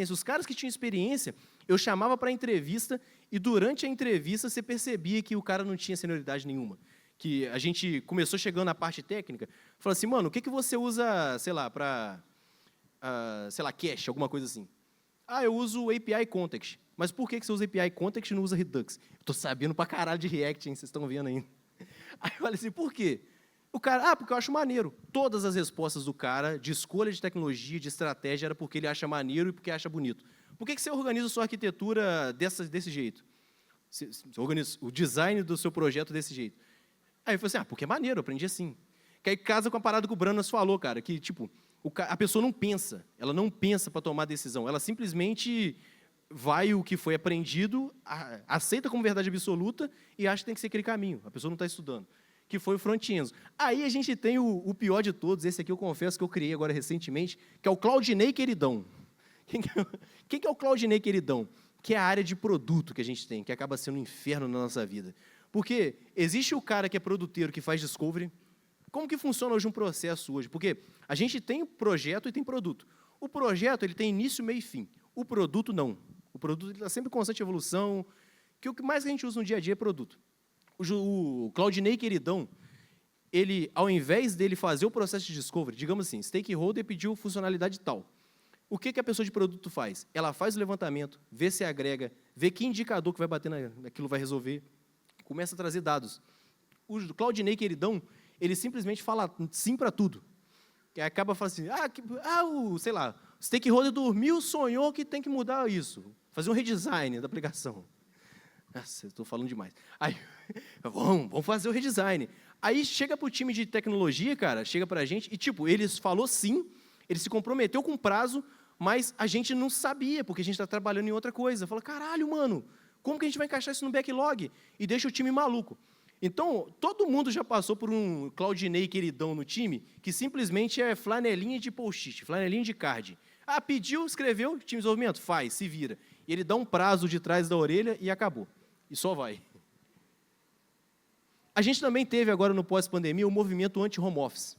Speaker 2: Os caras que tinham experiência, eu chamava para a entrevista e durante a entrevista você percebia que o cara não tinha senioridade nenhuma. Que a gente começou chegando na parte técnica, falou assim, mano, o que você usa, sei lá, para, cache, alguma coisa assim? Eu uso o API Context. Mas por que você usa API Context e não usa Redux? Estou sabendo pra caralho de React, hein? Vocês estão vendo ainda. Aí eu falei assim, por quê? O cara, porque eu acho maneiro. Todas as respostas do cara, de escolha de tecnologia, de estratégia, era porque ele acha maneiro e porque acha bonito. Por que você organiza a sua arquitetura desse jeito? Você organiza o design do seu projeto desse jeito. Aí eu falei assim, porque é maneiro, eu aprendi assim. Que aí casa com a parada que o Branas falou, cara, que, tipo, a pessoa não pensa, ela não pensa para tomar decisão, ela simplesmente vai o que foi aprendido, aceita como verdade absoluta e acha que tem que ser aquele caminho. A pessoa não está estudando. Que foi o Front-Enzo. Aí a gente tem o pior de todos, esse aqui eu confesso que eu criei agora recentemente, que é o Claudinei Queridão. Quem que é o Claudinei Queridão? Que é a área de produto que a gente tem, que acaba sendo um inferno na nossa vida. Porque existe o cara que é produteiro, que faz discovery. Como que funciona hoje um processo hoje? Porque a gente tem projeto e tem produto. O projeto ele tem início, meio e fim. O produto não. O produto está sempre em constante evolução, que o que mais a gente usa no dia a dia é produto. O Claudinei Queridão, ele, ao invés dele fazer o processo de discovery, digamos assim, stakeholder pediu funcionalidade tal. O que a pessoa de produto faz? Ela faz o levantamento, vê se agrega, vê que indicador que vai bater naquilo vai resolver, começa a trazer dados. O Claudinei queridão, ele simplesmente fala sim para tudo. E acaba falando assim, sei lá, o stakeholder dormiu, sonhou que tem que mudar isso, fazer um redesign da aplicação. Nossa, eu estou falando demais. Aí, vamos fazer o redesign. Aí chega para o time de tecnologia, cara, chega para a gente e, tipo, eles falou sim, ele se comprometeu com prazo, mas a gente não sabia, porque a gente está trabalhando em outra coisa. Fala, caralho, mano, como que a gente vai encaixar isso no backlog? E deixa o time maluco. Então, todo mundo já passou por um Claudinei queridão no time, que simplesmente é flanelinha de post-it, flanelinha de card. Pediu, escreveu, time de desenvolvimento, faz, se vira. E ele dá um prazo de trás da orelha e acabou. E só vai. A gente também teve agora no pós-pandemia o movimento anti-home office.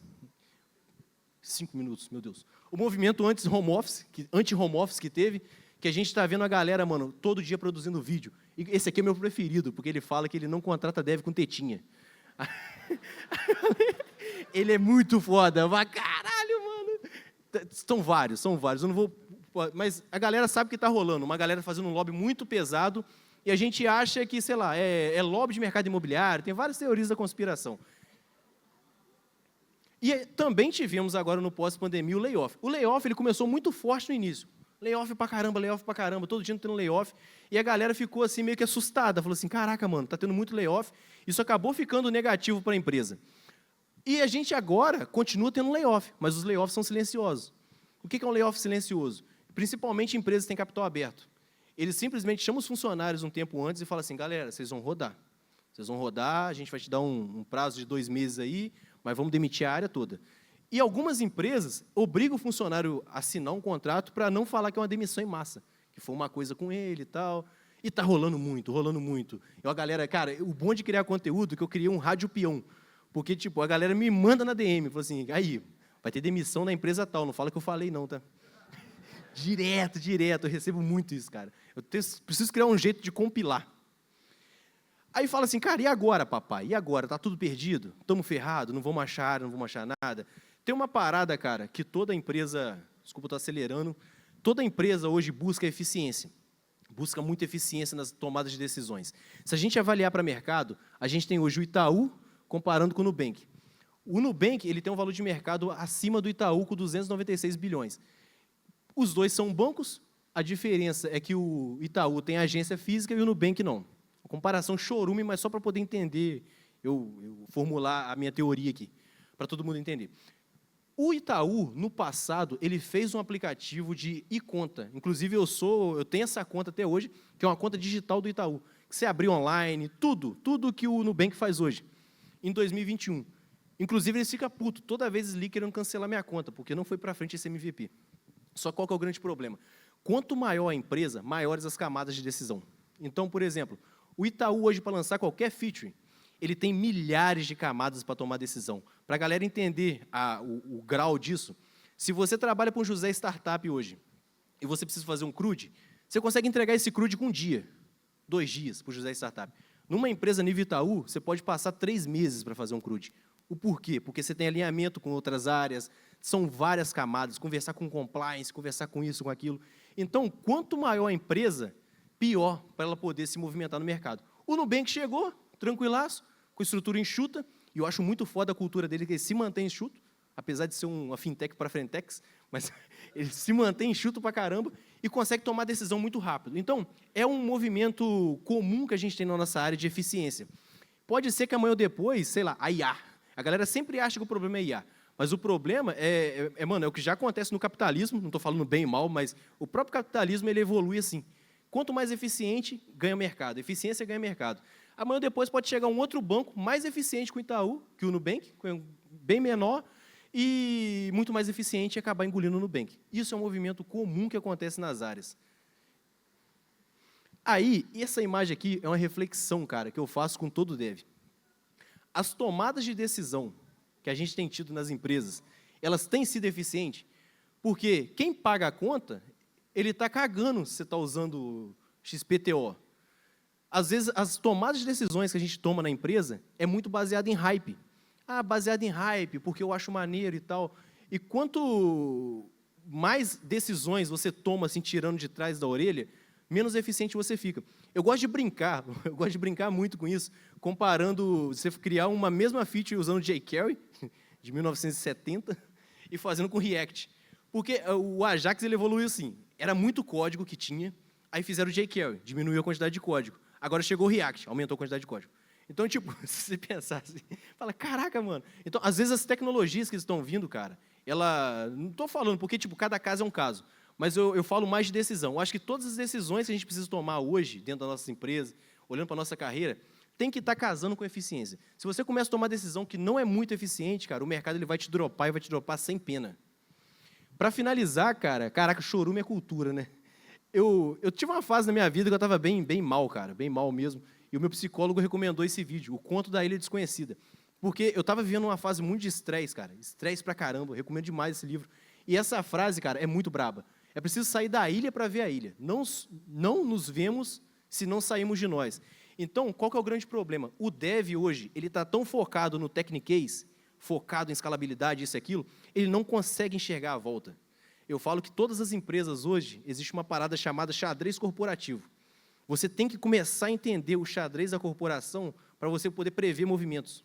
Speaker 2: 5 minutos, meu Deus. O movimento anti-home office que teve, que a gente está vendo a galera, mano, todo dia produzindo vídeo. E esse aqui é meu preferido, porque ele fala que ele não contrata dev com tetinha. Ele é muito foda. Mas, caralho, mano. São vários. Eu não vou... Mas a galera sabe que está rolando. Uma galera fazendo um lobby muito pesado. E a gente acha que, sei lá, é lobby de mercado imobiliário. Tem várias teorias da conspiração. E também tivemos agora no pós-pandemia o layoff. O layoff ele começou muito forte no início. Layoff pra caramba, todo dia tendo layoff. E a galera ficou assim meio que assustada. Falou assim, caraca, mano, tá tendo muito layoff. Isso acabou ficando negativo para a empresa. E a gente agora continua tendo layoff, mas os layoffs são silenciosos. O que é um layoff silencioso? Principalmente empresas que têm capital aberto. Eles simplesmente chamam os funcionários um tempo antes e falam assim, galera, vocês vão rodar. Vocês vão rodar, a gente vai te dar um prazo de 2 meses aí, mas vamos demitir a área toda. E algumas empresas obrigam o funcionário a assinar um contrato para não falar que é uma demissão em massa, que foi uma coisa com ele e tal. E está rolando muito, rolando muito. E a galera, cara, o bom de criar conteúdo é que eu criei um rádio peão. Porque, tipo, a galera me manda na DM, fala assim, aí, vai ter demissão na empresa tal, não fala que eu falei não, tá? Direto, eu recebo muito isso, cara. Eu preciso criar um jeito de compilar. Aí fala assim, cara, e agora, papai? E agora? Tá tudo perdido? Estamos ferrados? Não vamos achar nada? Tem uma parada, cara, que toda empresa, desculpa, estou acelerando, toda empresa hoje busca eficiência. Busca muita eficiência nas tomadas de decisões. Se a gente avaliar para mercado, a gente tem hoje o Itaú comparando com o Nubank. O Nubank ele tem um valor de mercado acima do Itaú com 296 bilhões. Os dois são bancos, a diferença é que o Itaú tem agência física e o Nubank não. A comparação chorume, mas só para poder entender, eu formular a minha teoria aqui, para todo mundo entender. O Itaú, no passado, ele fez um aplicativo de e-conta. Inclusive, eu tenho essa conta até hoje, que é uma conta digital do Itaú. Que você abrir online, tudo que o Nubank faz hoje, em 2021. Inclusive, eles ficam putos. Toda vez eles querem cancelar minha conta, porque não foi para frente esse MVP. Só qual que é o grande problema? Quanto maior a empresa, maiores as camadas de decisão. Então, por exemplo, o Itaú hoje, para lançar qualquer feature, ele tem milhares de camadas para tomar decisão. Para a galera entender o grau disso, se você trabalha com o José Startup hoje, e você precisa fazer um CRUD, você consegue entregar esse CRUD com 1 dia, 2 dias para o José Startup. Numa empresa nível Itaú, você pode passar 3 meses para fazer um CRUD. O porquê? Porque você tem alinhamento com outras áreas, são várias camadas, conversar com compliance, conversar com isso, com aquilo. Então, quanto maior a empresa, pior para ela poder se movimentar no mercado. O Nubank chegou, tranquilaço, com estrutura enxuta, e eu acho muito foda a cultura dele, que ele se mantém enxuto, apesar de ser uma fintech para frentex, mas ele se mantém enxuto para caramba e consegue tomar decisão muito rápido. Então, é um movimento comum que a gente tem na nossa área de eficiência. Pode ser que amanhã ou depois, sei lá, a IA. A galera sempre acha que o problema é IA, mas o problema mano, é o que já acontece no capitalismo, não estou falando bem e mal, mas o próprio capitalismo ele evolui assim. Quanto mais eficiente, ganha mercado. Eficiência ganha mercado. Amanhã ou depois pode chegar um outro banco mais eficiente que o Itaú, que o Nubank, bem menor, e muito mais eficiente e acabar engolindo o Nubank. Isso é um movimento comum que acontece nas áreas. Aí, essa imagem aqui é uma reflexão, cara, que eu faço com todo dev. As tomadas de decisão que a gente tem tido nas empresas, elas têm sido eficientes, porque quem paga a conta, ele está cagando se você está usando XPTO. Às vezes, as tomadas de decisões que a gente toma na empresa é muito baseada em hype. baseado em hype, porque eu acho maneiro e tal. E quanto mais decisões você toma, assim, tirando de trás da orelha, menos eficiente você fica. Eu gosto de brincar muito com isso, comparando você criar uma mesma feature usando jQuery, de 1970, e fazendo com React. Porque o Ajax ele evoluiu assim, era muito código que tinha, aí fizeram o jQuery, diminuiu a quantidade de código. Agora chegou o React, aumentou a quantidade de código. Então, tipo, se você pensar assim, fala, caraca, mano. Então, às vezes as tecnologias que estão vindo, cara, não estou falando, porque, tipo, cada caso é um caso, mas eu falo mais de decisão. Eu acho que todas as decisões que a gente precisa tomar hoje, dentro da nossa empresa, olhando para a nossa carreira, tem que estar casando com eficiência. Se você começa a tomar decisão que não é muito eficiente, cara, o mercado ele vai te dropar e vai te dropar sem pena. Para finalizar, cara, caraca, chorume é cultura, né? Eu tive uma fase na minha vida que eu estava bem mal, cara, bem mal mesmo. E o meu psicólogo recomendou esse vídeo, O Conto da Ilha Desconhecida. Porque eu estava vivendo uma fase muito de estresse, cara. Estresse pra caramba, eu recomendo demais esse livro. E essa frase, cara, é muito braba. É preciso sair da ilha para ver a ilha. Não nos vemos se não saímos de nós. Então, qual que é o grande problema? O dev hoje, ele está tão focado no techniquez, focado em escalabilidade, isso e aquilo, ele não consegue enxergar a volta. Eu falo que todas as empresas hoje, existe uma parada chamada xadrez corporativo. Você tem que começar a entender o xadrez da corporação para você poder prever movimentos.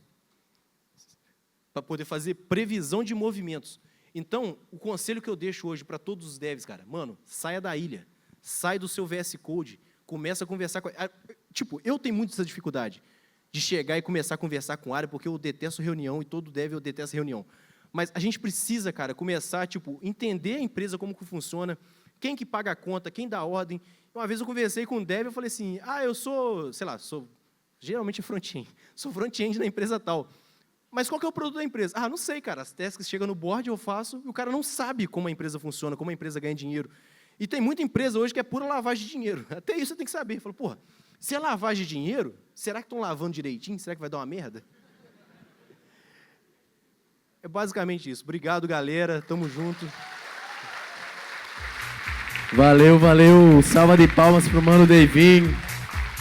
Speaker 2: Para poder fazer previsão de movimentos. Então, o conselho que eu deixo hoje para todos os devs, cara, mano, saia da ilha, sai do seu VS Code, começa a conversar com... Tipo, eu tenho muito essa dificuldade de chegar e começar a conversar com a área, porque eu detesto reunião e todo dev eu detesto reunião. Mas a gente precisa, cara, começar, tipo, entender a empresa, como que funciona, quem que paga a conta, quem dá ordem. Uma vez eu conversei com um dev, eu falei assim, eu sou, sei lá, geralmente é front-end, sou front-end na empresa tal. Mas qual que é o produto da empresa? Não sei, cara, as tasks chegam no board, eu faço, e o cara não sabe como a empresa funciona, como a empresa ganha dinheiro. E tem muita empresa hoje que é pura lavagem de dinheiro. Até isso você tem que saber. Fala, porra, se é lavagem de dinheiro, será que estão lavando direitinho? Será que vai dar uma merda? É basicamente isso. Obrigado, galera. Tamo junto.
Speaker 1: Valeu. Salva de palmas pro Mano Devinho.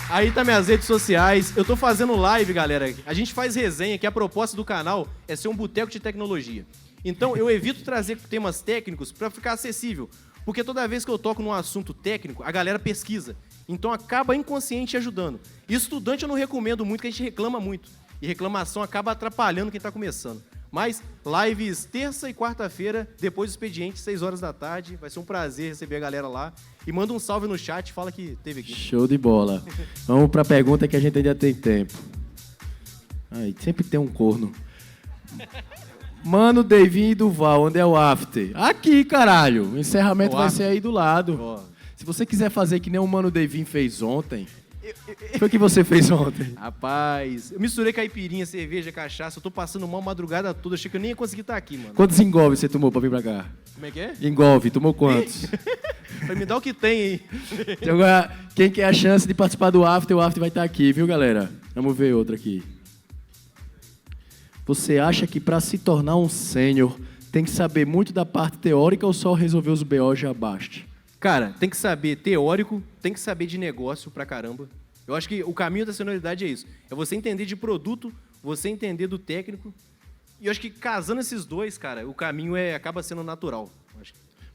Speaker 2: Aí tá minhas redes sociais. Eu tô fazendo live, galera. A gente faz resenha, que a proposta do canal é ser um boteco de tecnologia. Então, eu evito trazer temas técnicos para ficar acessível. Porque toda vez que eu toco num assunto técnico, a galera pesquisa. Então, acaba inconsciente ajudando. E estudante eu não recomendo muito, que a gente reclama muito. E reclamação acaba atrapalhando quem tá começando. Mas, lives terça e quarta-feira, depois do expediente, 6 horas da tarde. Vai ser um prazer receber a galera lá. E manda um salve no chat, fala que teve aqui.
Speaker 1: Show de bola. Vamos para a pergunta que a gente ainda tem tempo. Sempre tem um corno. Mano, Devinho e Duval, onde é o after? Aqui, caralho. O encerramento vai ser aí do lado. Se você quiser fazer que nem o Mano Devinho fez ontem... Foi o que você fez ontem?
Speaker 2: Rapaz, eu misturei caipirinha, cerveja, cachaça. Eu tô passando mal madrugada toda. Achei que eu nem ia conseguir estar aqui, mano.
Speaker 1: Quantos engolves você tomou pra vir pra cá?
Speaker 2: Como é que é?
Speaker 1: Engolve, tomou quantos?
Speaker 2: Vai me dar o que tem aí.
Speaker 1: Então, agora, quem quer a chance de participar do after, o after vai estar aqui, viu, galera? Vamos ver outra aqui. Você acha que pra se tornar um sênior tem que saber muito da parte teórica ou só resolver os BO já basta?
Speaker 2: Cara, tem que saber teórico, tem que saber de negócio pra caramba. Eu acho que o caminho da senioridade é isso. É você entender de produto, você entender do técnico. E eu acho que casando esses dois, cara, o caminho acaba sendo natural.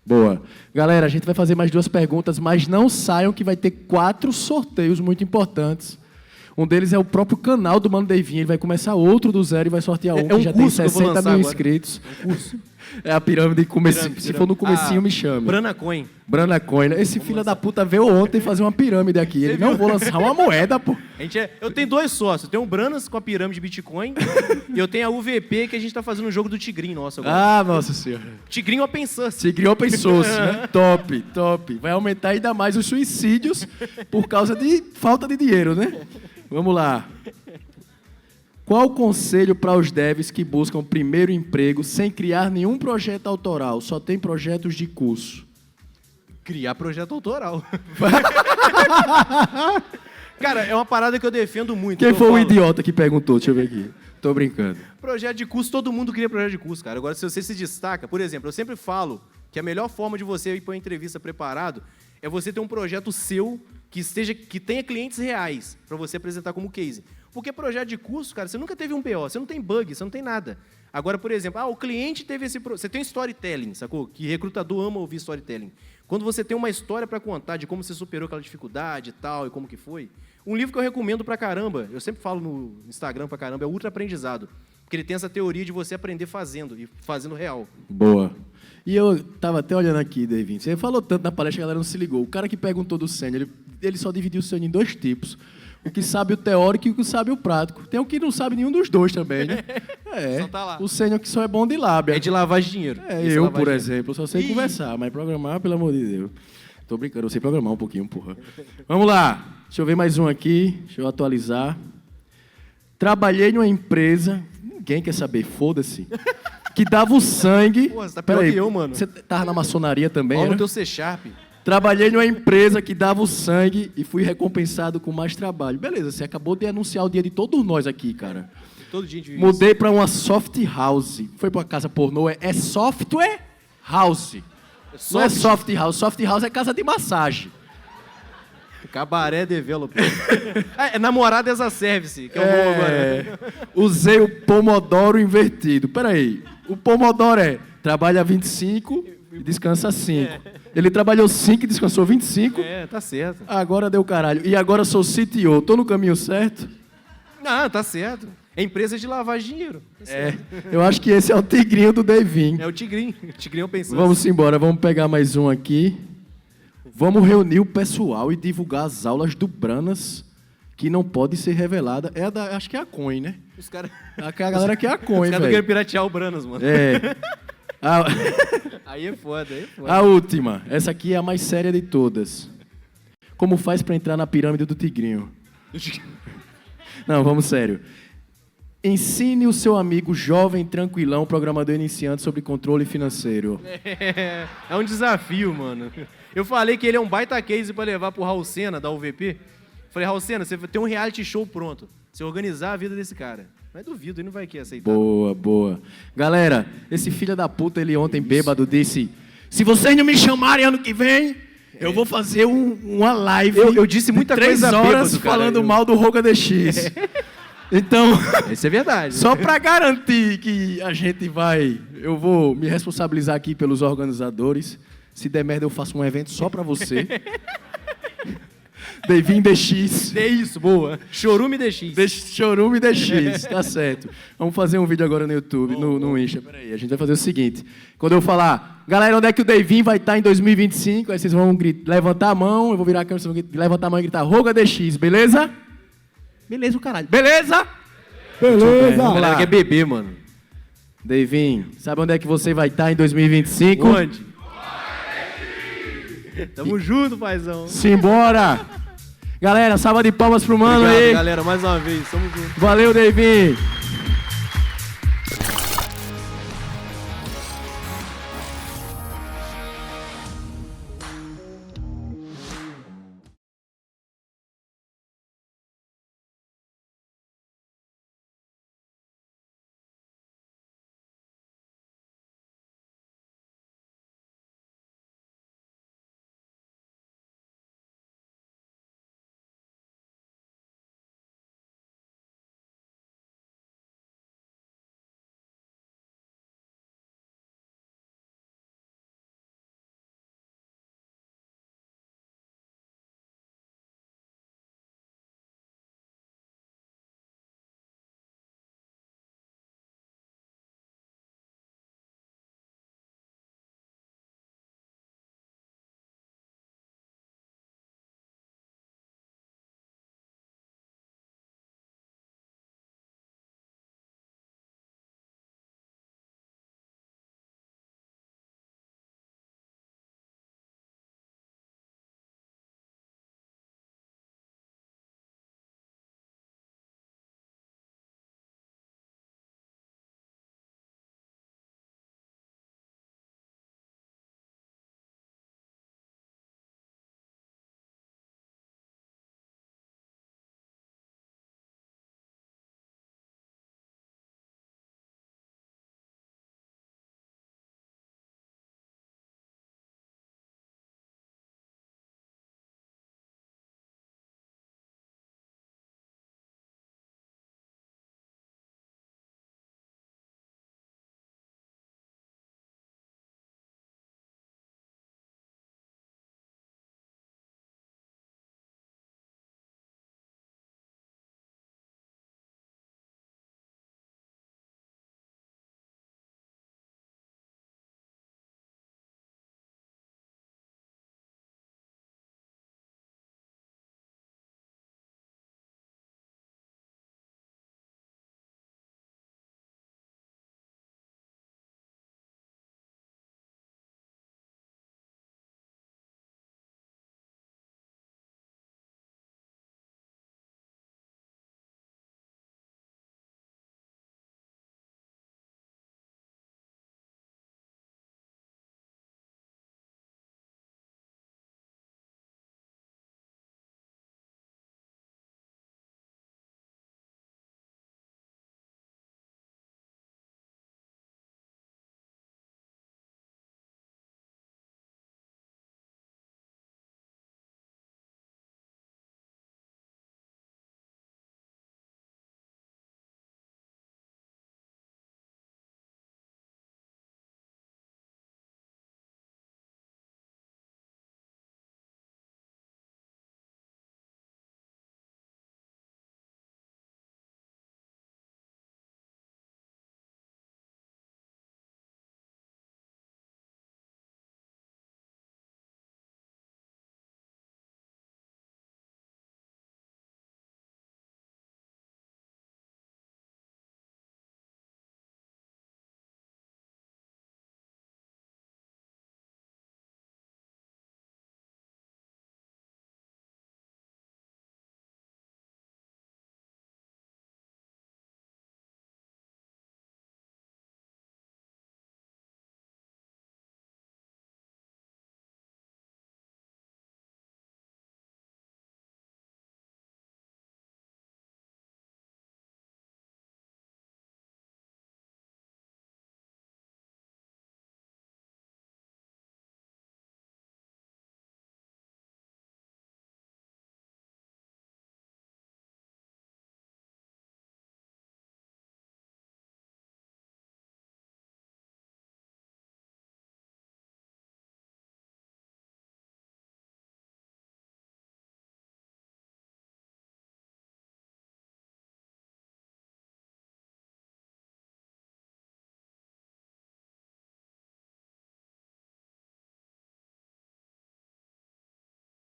Speaker 1: Boa. Galera, a gente vai fazer mais 2 perguntas, mas não saiam que vai ter 4 sorteios muito importantes. Um deles é o próprio canal do Mano Devinho. Ele vai começar outro do zero e vai sortear um que já tem 60 mil inscritos.
Speaker 2: É um curso.
Speaker 1: É a pirâmide comecinho. Se for no comecinho, me chame.
Speaker 2: Branacoin.
Speaker 1: Branacoin. Esse filho da puta veio ontem fazer uma pirâmide aqui. Ele não vou lançar uma moeda, pô.
Speaker 2: Eu tenho 2 sócios. Eu tenho o Branas com a pirâmide de Bitcoin e eu tenho a UVP que a gente tá fazendo um jogo do Tigrinho nosso agora.
Speaker 1: Nossa senhora.
Speaker 2: Tigrinho Open Source.
Speaker 1: Tigrinho Open Source, né? Top. Vai aumentar ainda mais os suicídios por causa de falta de dinheiro, né? Vamos lá. Qual o conselho para os devs que buscam primeiro emprego sem criar nenhum projeto autoral, só tem projetos de curso?
Speaker 2: Criar projeto autoral. Cara, é uma parada que eu defendo muito.
Speaker 1: Quem foi o idiota que perguntou? Deixa eu ver aqui. Tô brincando.
Speaker 2: Projeto de curso, todo mundo cria projeto de curso, cara. Agora, se você se destaca, por exemplo, eu sempre falo que a melhor forma de você ir para uma entrevista preparado é você ter um projeto seu que tenha clientes reais para você apresentar como case. Porque projeto de curso, cara, você nunca teve um BO, você não tem bug, você não tem nada. Agora, por exemplo, o cliente teve esse... Você tem storytelling, sacou? Que recrutador ama ouvir storytelling. Quando você tem uma história para contar de como você superou aquela dificuldade e tal, e como que foi. Um livro que eu recomendo pra caramba, eu sempre falo no Instagram pra caramba, é o Ultra Aprendizado. Porque ele tem essa teoria de você aprender fazendo, e fazendo real.
Speaker 1: Boa. E eu tava até olhando aqui, David, você falou tanto na palestra que a galera não se ligou. O cara que perguntou do sênior, ele só dividiu o sênior em 2 tipos. O que sabe o teórico e o que sabe o prático. Tem o que não sabe nenhum dos dois também, né?
Speaker 2: Só tá lá.
Speaker 1: O sênior que só é bom de lábia.
Speaker 2: É de lavagem de dinheiro.
Speaker 1: Eu, por exemplo, só sei conversar, mas programar, pelo amor de Deus. Tô brincando, eu sei programar um pouquinho, porra. Vamos lá. Deixa eu ver mais um aqui. Deixa eu atualizar. Trabalhei numa empresa, ninguém quer saber, foda-se, que dava o sangue...
Speaker 2: Pô, você tá pior que eu, mano.
Speaker 1: Você tava na maçonaria também,
Speaker 2: Olha
Speaker 1: né?
Speaker 2: no teu C#.
Speaker 1: Trabalhei numa empresa que dava o sangue e fui recompensado com mais trabalho. Beleza, você acabou de anunciar o dia de todos nós aqui, cara.
Speaker 2: Todo dia a gente vive
Speaker 1: Mudei para uma soft house. Foi para uma casa pornô, é software house. Não é soft house. Soft house é casa de massagem.
Speaker 2: Cabaré developer. É namorada as a service, que é o bom agora.
Speaker 1: Usei o Pomodoro invertido. Peraí, o Pomodoro trabalha 25 e descansa 5. Ele trabalhou 5 e descansou 25.
Speaker 2: Tá certo.
Speaker 1: Agora deu caralho. E agora sou CTO. Tô no caminho certo?
Speaker 2: Tá certo. É empresa de lavagem de dinheiro.
Speaker 1: Eu acho que esse é o tigrinho do Devin.
Speaker 2: É o tigrinho. O tigrinho pensando.
Speaker 1: Vamos embora, vamos pegar mais um aqui. Vamos reunir o pessoal e divulgar as aulas do Branas, que não pode ser revelada. Acho que é a Coin, né?
Speaker 2: Os caras...
Speaker 1: A galera que é a Coin,
Speaker 2: Os caras
Speaker 1: velho.
Speaker 2: querem piratear o Branas, mano. Aí é foda,
Speaker 1: A última. Essa aqui é a mais séria de todas. Como faz pra entrar na pirâmide do Tigrinho? Não, vamos sério. Ensine o seu amigo jovem, tranquilão, programador iniciante sobre controle financeiro.
Speaker 2: É um desafio, mano. Eu falei que ele é um baita case pra levar pro Raul Sena, da UVP. Falei, Raul Sena, você tem um reality show pronto. Você organizar a vida desse cara. Mas duvido, ele não vai querer aceitar.
Speaker 1: Boa. Galera, esse filho da puta, ele ontem bêbado disse: se vocês não me chamarem ano que vem, eu vou fazer uma live.
Speaker 2: Eu disse muita
Speaker 1: de 3
Speaker 2: coisa
Speaker 1: horas
Speaker 2: bêbado, cara.
Speaker 1: falando mal do Roga DX. Então,
Speaker 2: isso é verdade.
Speaker 1: Só pra garantir que a gente vai... Eu vou me responsabilizar aqui pelos organizadores. Se der merda, eu faço um evento só pra você. Devin DX.
Speaker 2: É isso, boa. Chorume DX.
Speaker 1: Chorume DX, tá certo. Vamos fazer um vídeo agora no YouTube, no Insta. Peraí, a gente vai fazer o seguinte. Quando eu falar, galera, onde é que o Devin vai estar em 2025? Aí vocês vão levantar a mão, eu vou virar a câmera, vocês vão levantar a mão e gritar Roga DX, beleza? Beleza, o caralho. Beleza?
Speaker 2: Vamos lá. Quer beber, mano.
Speaker 1: Devin, sabe onde é que você vai estar em 2025?
Speaker 2: Onde? Tamo junto, paizão.
Speaker 1: Simbora! Galera, salva de palmas pro mano.
Speaker 2: Obrigado,
Speaker 1: aí.
Speaker 2: Galera, mais uma vez. Tamo junto.
Speaker 1: Valeu, Devin.